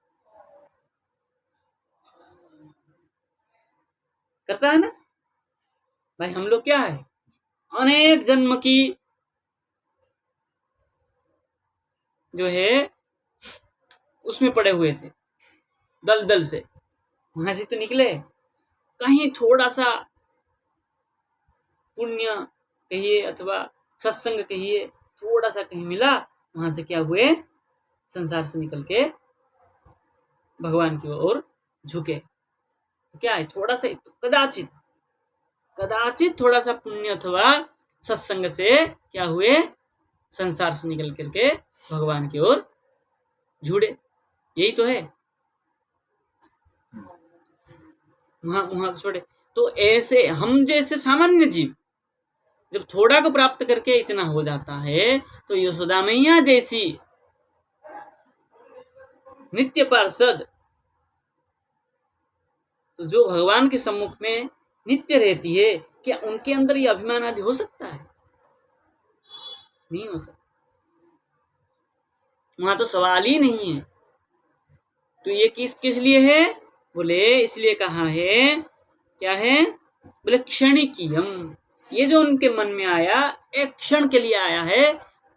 करता है ना भाई। हम लोग क्या है, अनेक जन्म की जो है उसमें पड़े हुए थे, दलदल से, वहां से तो निकले। कहीं थोड़ा सा पुण्य कहिए अथवा सत्संग कहिए, थोड़ा सा कहीं मिला, वहां से क्या हुए, संसार से निकल के भगवान की ओर झुके। तो क्या है, थोड़ा सा कदाचित कदाचित थोड़ा सा पुण्य अथवा सत्संग से क्या हुए, संसार से निकल करके भगवान की ओर जुड़े। यही तो है, वहां छोड़े। तो ऐसे हम जैसे सामान्य जीव जब थोड़ा को प्राप्त करके इतना हो जाता है, तो यशोदा मैया जैसी नित्य पार्षद, तो जो भगवान के सम्मुख में नित्य रहती है, क्या उनके अंदर ये अभिमान आदि हो सकता है? नहीं हो सकता। वहां तो सवाल ही नहीं है। तो ये किस लिए है, बोले इसलिए कहा है, क्या है, बोले क्षणिकीयम, ये जो उनके मन में आया एक क्षण के लिए आया है,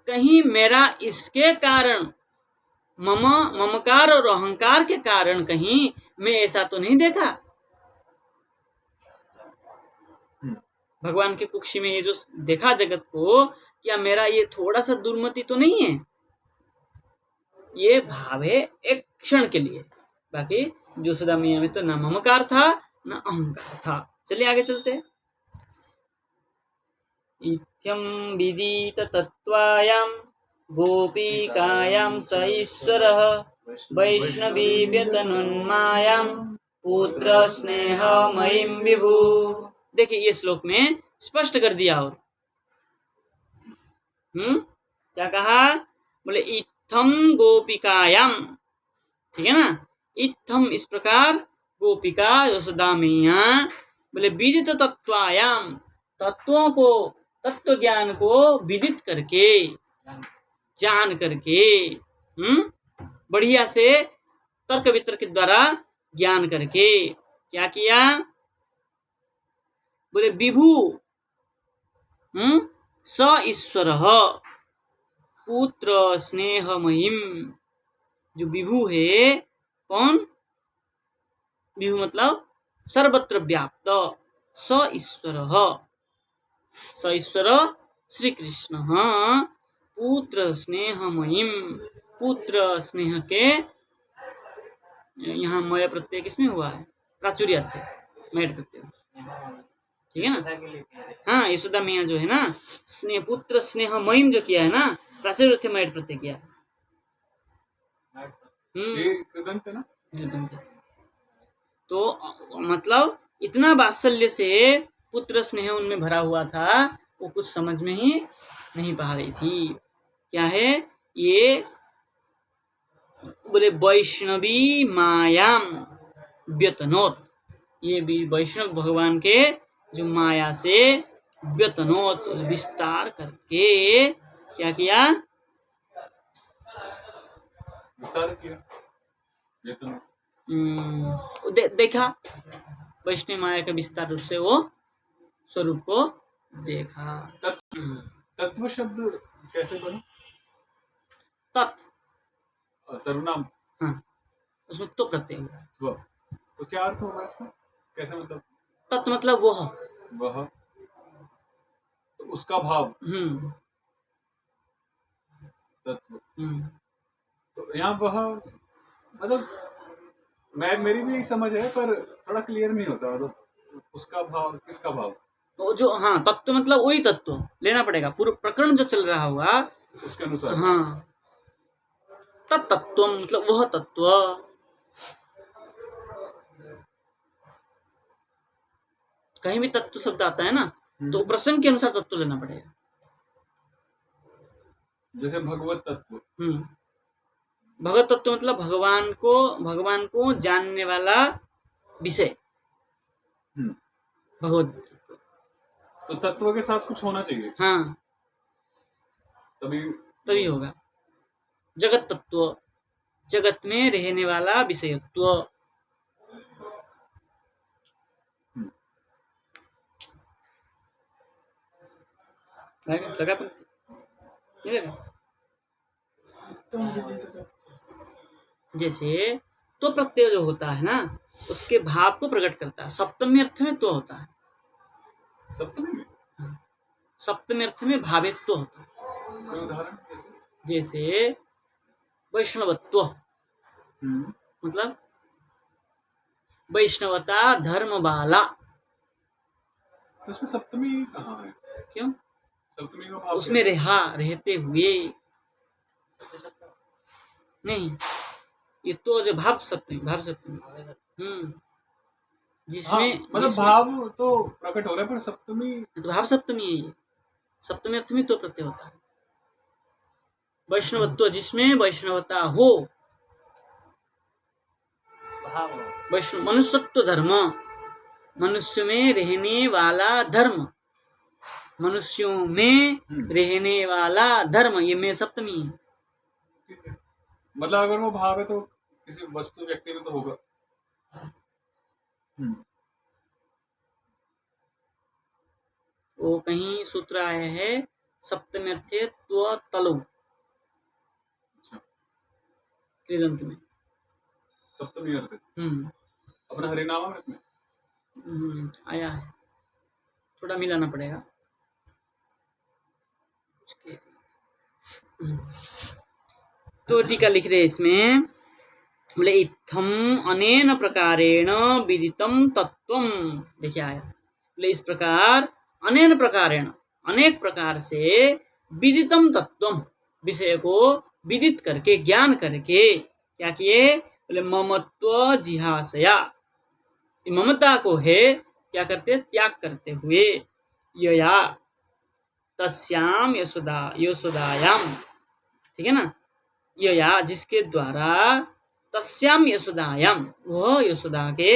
कहीं मेरा इसके कारण ममकार और अहंकार के कारण कहीं मैं ऐसा तो नहीं देखा। भगवान के कुक्षी में ये जो देखा जगत को, क्या मेरा ये थोड़ा सा दुर्मति तो नहीं है? ये भाव है एक क्षण के लिए। बाकी यशोदा मैया में तो ना ममकार था ना अहंकार था। चलिए आगे चलते हैं। इत्यं विदित तत्त्वायां गोपिकायां स ईश्वरः वैष्णवी व्यतनुन्मायां पुत्र स्नेहमयीं विभु। देखिए ये श्लोक में स्पष्ट कर दिया। और क्या कहा, बोले इत्थम गोपिकायाम, ठीक है ना, इत्थम इस प्रकार, गोपिका यशोदा मैया, बोले विदित तत्वायाम, तत्वों को, तत्व ज्ञान को विदित करके, जान करके, बढ़िया से तर्क वितर्क के द्वारा ज्ञान करके क्या किया, बोले विभु स ईश्वरः पुत्र स्नेहमयीम। जो विभु है, कौन विभु, मतलब सर्वत्र व्याप्त, स ईश्वरः, स ईश्वर श्री कृष्ण पुत्र स्नेहमयीम, पुत्र स्नेह के, यहाँ मय प्रत्यय किसमें हुआ है, प्राचुर्य अर्थ है, मैड प्रत्यय, ठीक है ना। हाँ, यशोदा मैया जो है ना, स्नेह पुत्र स्नेहमयीम जो किया है ना, प्राचुर्य अर्थ मैड प्रत्यय किया है। तो मतलब इतना वात्सल्य से पुत्र स्नेह उनमें भरा हुआ था, वो कुछ समझ में ही नहीं पा रही थी। क्या है ये, बोले वैष्णवी मायाम व्यतनोत, ये भी वैष्णव भगवान के जो माया से व्यतनोत, विस्तार करके क्या किया, विस्तार किया, देखा, वैष्णव माया के विस्तार रूप से वो स्वरूप को देखा। तत्व शब्द कैसे बना? तत् सर्वनाम, हाँ, उसमें तो प्रत्यय हुआ। तो क्या अर्थ होगा इसका, कैसे मतलब? तत् मतलब वह, तो उसका भाव, तत्व। तो यहाँ वह मतलब मेरी भी समझ है, पर थोड़ा क्लियर नहीं होता, मतलब उसका भाव, किसका भाव, तो जो, हाँ, तत्व मतलब वही तत्व लेना पड़ेगा, पूरा प्रकरण जो चल रहा होगा उसके अनुसार। हाँ, तत्व मतलब वह तत्व। कहीं भी तत्व शब्द आता है ना, तो प्रसंग के अनुसार तत्व लेना पड़ेगा। जैसे भगवत तत्व, भगवत तत्व मतलब भगवान को जानने वाला विषय, हम्म। भगवत, तो तत्व के साथ कुछ होना चाहिए, हाँ तभी तभी होगा। जगत तत्व, जगत में रहने वाला विषयत्व। लगा पंक्ति? नहीं लगा? जैसे तो प्रत्यय जो होता है ना, उसके भाव को प्रकट करता है। सप्तमी अर्थ में तो होता है, सप्तमी में सप्तमी अर्थ में भावेत्व होता है। कोई उदाहरण जैसे वैष्णवत्व, मतलब वैष्णवता धर्म वाला। तो उसमें सप्तमी कहाँ है? क्यों? सप्तमी का भाव उसमें रहते हुए नहीं, ये तो जो भाव सप्तमी, भाव सप्तमी। जिसमें मतलब भाव तो प्रकट हो रहा है, पर सप्तमी तो भाव सप्तमी है ये। सप्तमी अर्थ में तो प्रत्यय होता है। वैष्णवत्व, जिसमें वैष्णवता हो, वैष्णव मनुष्यत्व धर्म, मनुष्य में रहने वाला धर्म, मनुष्यों में रहने वाला धर्म, ये में सप्तमी है। मतलब अगर वो भाव है तो किसी वस्तु व्यक्ति में तो होगा। वो कहीं सूत्र आया है सप्तम्यर्थे त्व तलु, कृदंत में सप्तमी अर्थ अपना हरिनामामृत में आया है, थोड़ा मिलाना पड़ेगा। तो टीका लिख रहे इसमें, बोले इत्थम अनेन प्रकारेण विदितम तत्वम। देखिए आया, बोले इस प्रकार अनेन प्रकारेण, अनेक प्रकार से विदितम तत्वम, विषय को विदित करके, ज्ञान करके क्या किए? बोले ममत्व जिहासया, ममता को है क्या करते? त्याग करते हुए। यया तस्याम यशोदायाम, ठीक है ना? यया जिसके द्वारा, तस्याम यशोदायाम वह यशोदा के,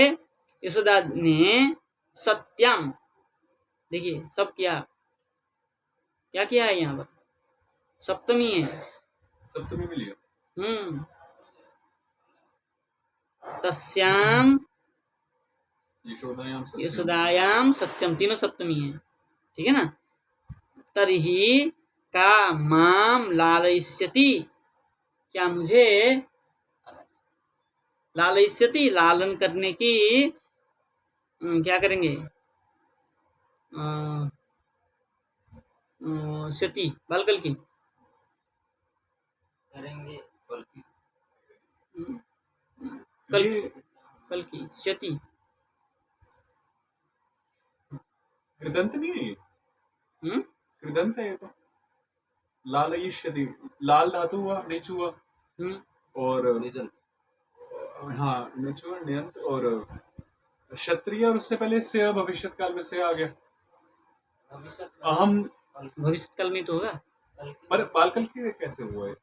यशोदा ने सत्याम, देखिए सब क्या क्या किया है यहाँ पर? सप्तमी है, सप्तमी में लिया। तस्याम यशोदायाम यशोदायाम सत्यम, तीनों सप्तमी है, ठीक है ना? तर्हि का माम लालयिष्यति, क्या मुझे लालयिष्यति, लालन करने की क्या करेंगे? क्षति बालकल की करेंगे, कल की क्षति। कृदंत नहीं है ये? कृदंत है ये तो। लालयिष्यति, लाल धातु हुआ, निच हुआ, और हाँ निच हुआ, नियंत, और क्षत्रिय, और उससे पहले से भविष्यत काल में से आ गया। अहम भविष्य काल में तो होगा, पर बालकल की कैसे हुआ है?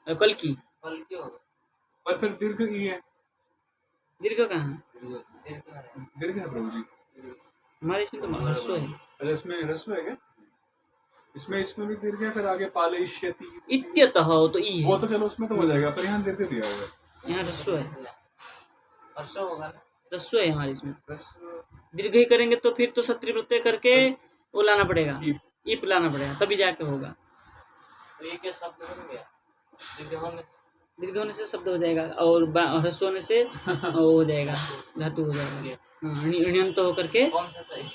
कल की होगा, पर फिर दीर्घ ही है। दीर्घ कहाँ? दीर्घ है प्रभु जी, हमारे इसमें तो ह्रस्व है। अच्छा इसमें ह्रस्व है क्या? इसमें भी दीर्घ है, फिर आगे पालयिष्यति इत्यतः तो ई है, वो तो चलो उसमें तो हो जाएगा, पर यहाँ दीर्घ दिया हुआ है। यहाँ ह्रस्व है, ह्रस्व होगा ना, ह्रस्व है हमारे इसमें। दीर्घ ही करेंगे तो फिर तो सत्री प्रत्यय करके वो लाना पड़ेगा, इप लाना पड़ेगा, तभी जाके होगा। तो ये क्या शब्द बन गया? दीर्घ होने से शब्द हो जाएगा, और ह्रस्व होने से वो हो जाएगा, धातु हो जाएगा। ऋण्यंत होकर के कौन सा सही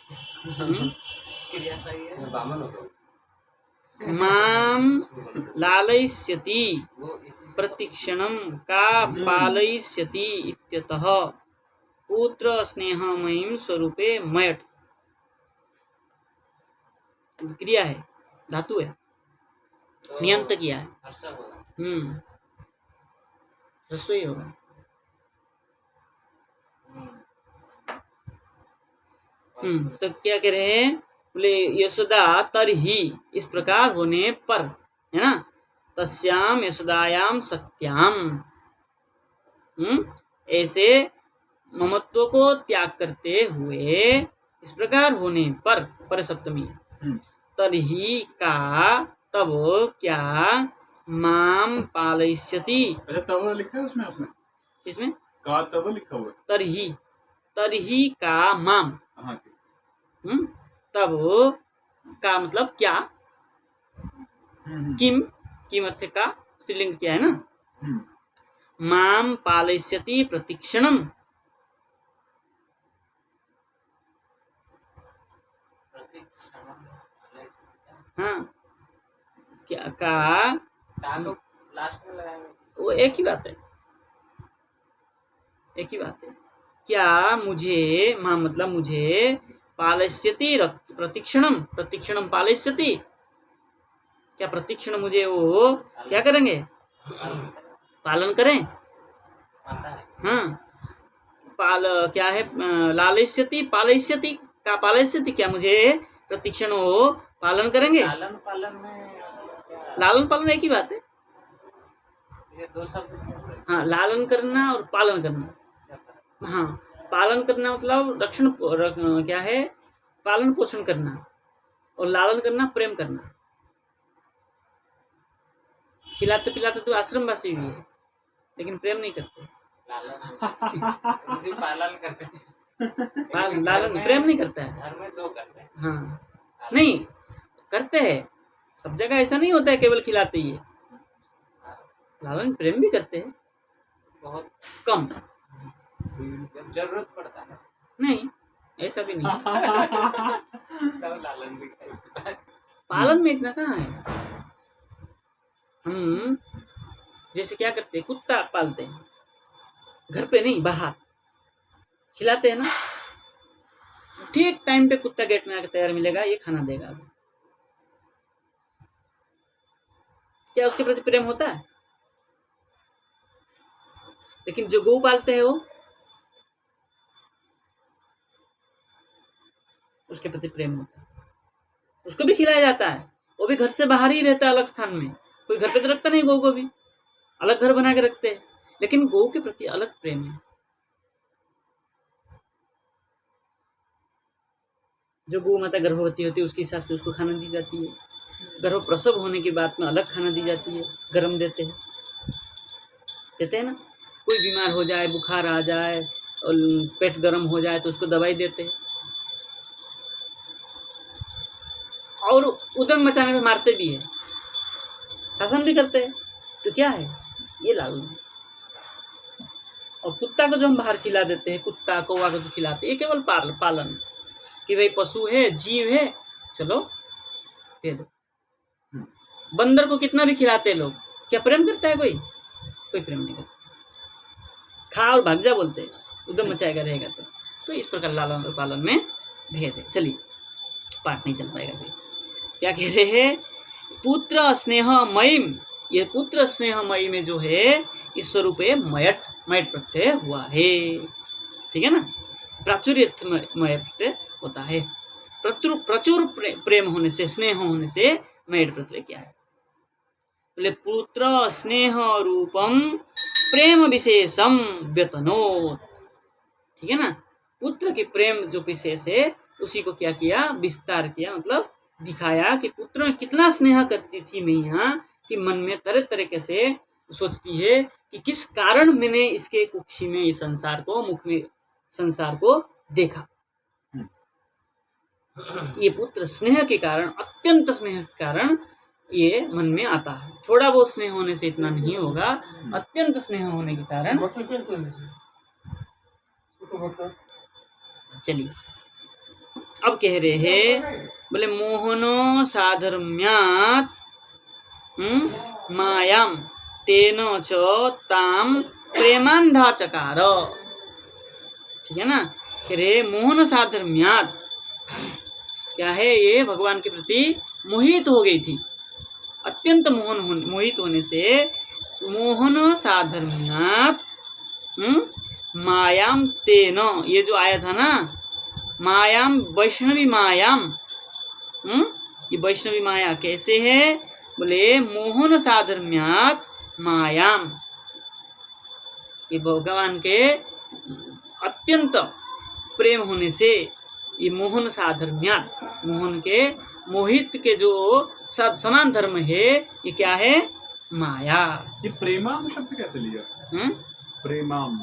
क्रिया सही है? बामन होगा। माम लालयिष्यति प्रतिक्षणम का पालयिष्यति इत्यतः पुत्र स्नेहमयीं स्वरूपे मयट, क्रिया है, धातु है, नियंत किया है। रसोई होगा। तो क्या कह रहे हैं? बोले यशोदा तरही, इस प्रकार होने पर, है ना? तस्याम यशोदायाम सत्याम, ऐसे ममत्व को त्याग करते हुए इस प्रकार होने पर सप्तमी तरही का तब क्या माम पालयिष्यति। अच्छा तब लिखा है उसमें आपने? इसमें का तब लिखा हुआ है? तरही का माम। हाँ तब का मतलब क्या, किम अर्थ का स्त्रीलिंग क्या है ना। माम पालयिष्यति प्रतीक्षणम। हाँ क्या का लास्ट में लगाएंगे वो एक ही बात है, एक ही बात है। क्या मुझे मां मतलब मुझे पालयिष्यति प्रतीक्षणम, प्रतीक्षणम पालयिष्यति, क्या प्रतिक्षण मुझे वो क्या करेंगे, पालन करें। हाँ क्या है लालयिष्यति पालयिष्यति का पालयिष्यति, क्या मुझे प्रतिक्षण वो पालन करेंगे। लालन पालन में लालन पालन एक ही बात है। ये दो शब्द हाँ लालन करना और पालन करना। हाँ पालन करना मतलब रक्षण क्या है, पालन पोषण करना, और लालन करना प्रेम करना। खिलाते पिलाते तो आश्रमवासी भी है लेकिन प्रेम नहीं करते। उसी पालन करते हैं। लालन प्रेम नहीं करता है। घर में दो करते हैं। हाँ नहीं करते हैं, सब जगह ऐसा नहीं होता है केवल खिलाते ही है, लालन प्रेम भी करते हैं बहुत कम। जब जरूरत पड़ता है नहीं ऐसा भी नहीं। तब लालन भी करते हैं। पालन में इतना कहाँ है। हम जैसे क्या करते हैं, कुत्ता पालते हैं, घर पे नहीं बाहर खिलाते हैं ना, ठीक टाइम पे कुत्ता गेट में आकर तैयार मिलेगा, ये खाना देगा। क्या उसके प्रति प्रेम होता है। लेकिन जो गौ पालते हैं वो उसके प्रति प्रेम होता है, उसको भी खिलाया जाता है, वो भी घर से बाहर ही रहता है, अलग स्थान में। कोई घर पे तो रखता नहीं, गौ को भी अलग घर बना के रखते हैं, लेकिन गौ के प्रति अलग प्रेम है। जो गौ माता गर्भवती होती है उसके हिसाब से उसको खाना दी जाती है, गर्भ प्रसव होने के बाद में अलग खाना दी जाती है, गरम देते हैं ना। कोई बीमार हो जाए, बुखार आ जाए और पेट गर्म हो जाए तो उसको दवाई देते हैं, और उदंग मचाने में मारते भी है, शासन भी करते हैं। तो क्या है ये लालू। और कुत्ता को जो हम बाहर खिला देते हैं, कुत्ता कौवा को जो खिलाते हैं, ये केवल पालन कि भाई पशु है, जीव है, चलो दे दो। बंदर को कितना भी खिलाते हैं लोग, क्या प्रेम करता है कोई प्रेम नहीं करता। खा और भाग जा बोलते हैं, उधर मचाएगा रहेगा। तो इस प्रकार लालन और पालन में भेद है। चलिए पाठ नहीं चल पाएगा फिर। क्या कह रहे हैं, पुत्र स्नेह मयिम, ये पुत्र स्नेह मयी में जो है इस स्वरूप मयट प्रत्यय हुआ है, ठीक है ना। प्राचुर्य मय प्रत्यय होता है, प्रचुर प्रेम होने से, स्नेह होने से मयट प्रत्यय क्या है, बोले पुत्र स्नेह रूपम प्रेम विशेषम व्यतनोत, ठीक है ना। पुत्र के प्रेम जो विशेष है उसी को क्या किया, विस्तार किया, मतलब दिखाया कि पुत्र में कितना स्नेह करती थी मैया, कि मन में तरह तरीके से सोचती है कि किस कारण मैंने इसके कुक्षी में इस संसार को, मुख में संसार को देखा। ये पुत्र स्नेह के कारण, अत्यंत स्नेह के कारण ये मन में आता है। थोड़ा बहुत स्नेह होने से इतना नहीं होगा, अत्यंत स्नेह होने के कारण। चलिए अब कह रहे हैं, बोले मोहनो साधर्म्यात् मायाम तेन च ताम प्रेमांधा चकार, ठीक है ना। कह रहे मोहन साधर्म्यात्, क्या है, ये भगवान के प्रति मोहित हो गई थी, अत्यंत मोहित होने से मोहन साधर्म्यात् मायाम तेन, ये जो आया था ना मायाम, वैष्णवी मायाम, ये वैष्णवी माया कैसे है, बोले मोहन साधर्म्यात् मायाम, ये भगवान के अत्यंत प्रेम होने से ये मोहन साधर्म्यात, मोहन के मोहित के जो समान धर्म है ये क्या है? माया। ये प्रेमाम शब्द कैसे लिया? हैं? प्रेमाम,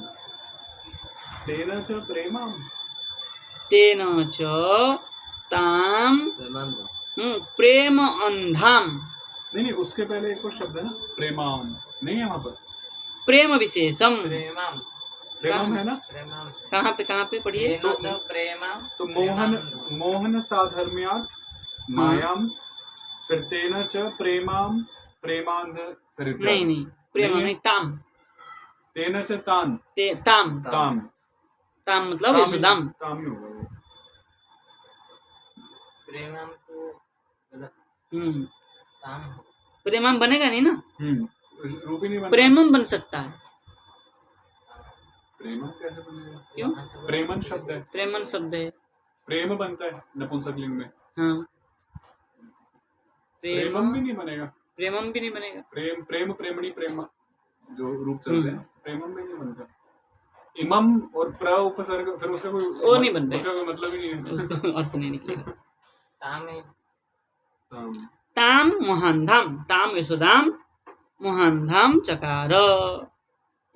तेना च प्रेमाम, तेन च ताम प्रेम अंधाम। नहीं, उसके पहले एक और शब्द है ना, प्रेमाम, नहीं है वहाँ पर? प्रेम विशेषम। प्रेमम, प्रेमम है ना? प्रेमम से। कहाँ पे पढ़िए? तेन च प्रेमम, तो मोहन साधर्म्यात मायाम, फिर तेना च प्रेमाम प्रेमांध, फिर नहीं, प्रेम नहीं, ताम। तेना च तान, ताम ताम, ताम मतलब यशोदाम। ताम ही होगा वो। प्रेमम को गलत ताम हो। प्रेमम बनेगा नहीं ना, रूप ही नहीं बनता। प्रेमम बन सकता है। प्रेमम कैसे बनेगा? क्यों? प्रेमन शब्द है, प्रेमन शब्द है। प्रेम बनता है नपुंसकलिंग में। हाँ, प्रेमम भी नहीं बनेगा। प्रेमम भी नहीं बनेगा। प्रेम प्रेमणी प्रेम जो रूप चलते हैं, प्रेमम में नहीं बनता। इमम और प्र उपसर्ग, फिर उसका कोई वो नहीं बनता, उसका कोई मतलब ही नहीं है। उसको अर्थ नहीं निकलेगा। ताम है। ताम, ताम मोहनधाम, ताम यशोदाम मोहनधाम चकार।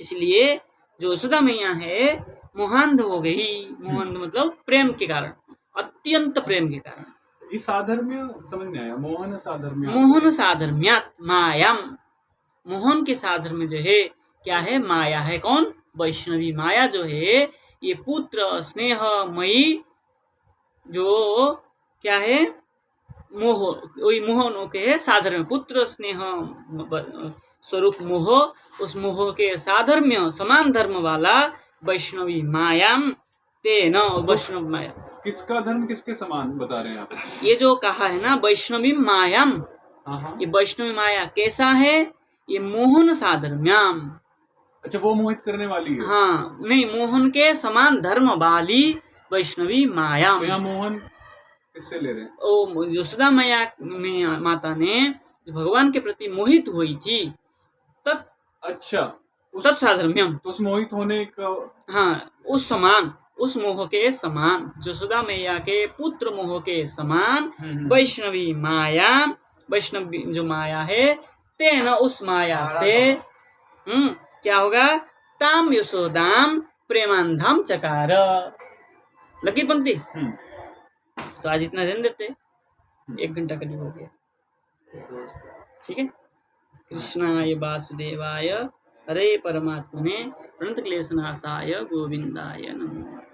इसलिए जो यशोदा मैया है मोहांध हो गई। मोहांध मतलब प्रेम के कारण, अत्यंत प्रेम के कारण। ये साधर्म्य समझ नहीं आया। मोहन साधर्म्य, मोहन साधर्म्यात मायाम, मोहन के साधर्म्य जो है क्या है? माया है। कौन? वैष्णवी माया जो है ये पुत्र स्नेहमयी जो क्या है? मोह, वही मोहन के साधर्म्य, पुत्र स्नेह स्वरूप मोह, उस मोह के साधर्म्य समान धर्म वाला वैष्णवी मायाम तेन, वैष्णव माया। किसका धर्म किसके समान बता रहे हैं आप? ये जो कहा है ना वैष्णवी मायाम, हाँ, ये वैष्णवी माया कैसा है? ये मोहन साधर्म्याम। अच्छा, वो मोहित करने वाली है। हाँ, नहीं, मोहन के समान धर्म वाली वैष्णवी मायाम। तो यहाँ मोहन किससे ले रहे हैं? ओ यशोदा मैया में माता ने जो भगवान के प्रति मोहित हुई थी तत् अच्छा, तत्साधर्म्यम। तो उस मोहित होने का, हाँ, उस समान, उस मोह के समान, यशोदा मैया के पुत्र मोह के समान वैष्णवी माया, वैष्णवी जो माया है तेन, उस माया से क्या होगा? ताम यशोदाम प्रेमांधाम चकार। लगी पंक्ति? तो आज इतना दिन देते, 1 घंटा करीब हो गया। ठीक है। कृष्णाय वासुदेवाय हरे परमात्मने प्रणत क्लेशनाशाय गोविंदाय नमः।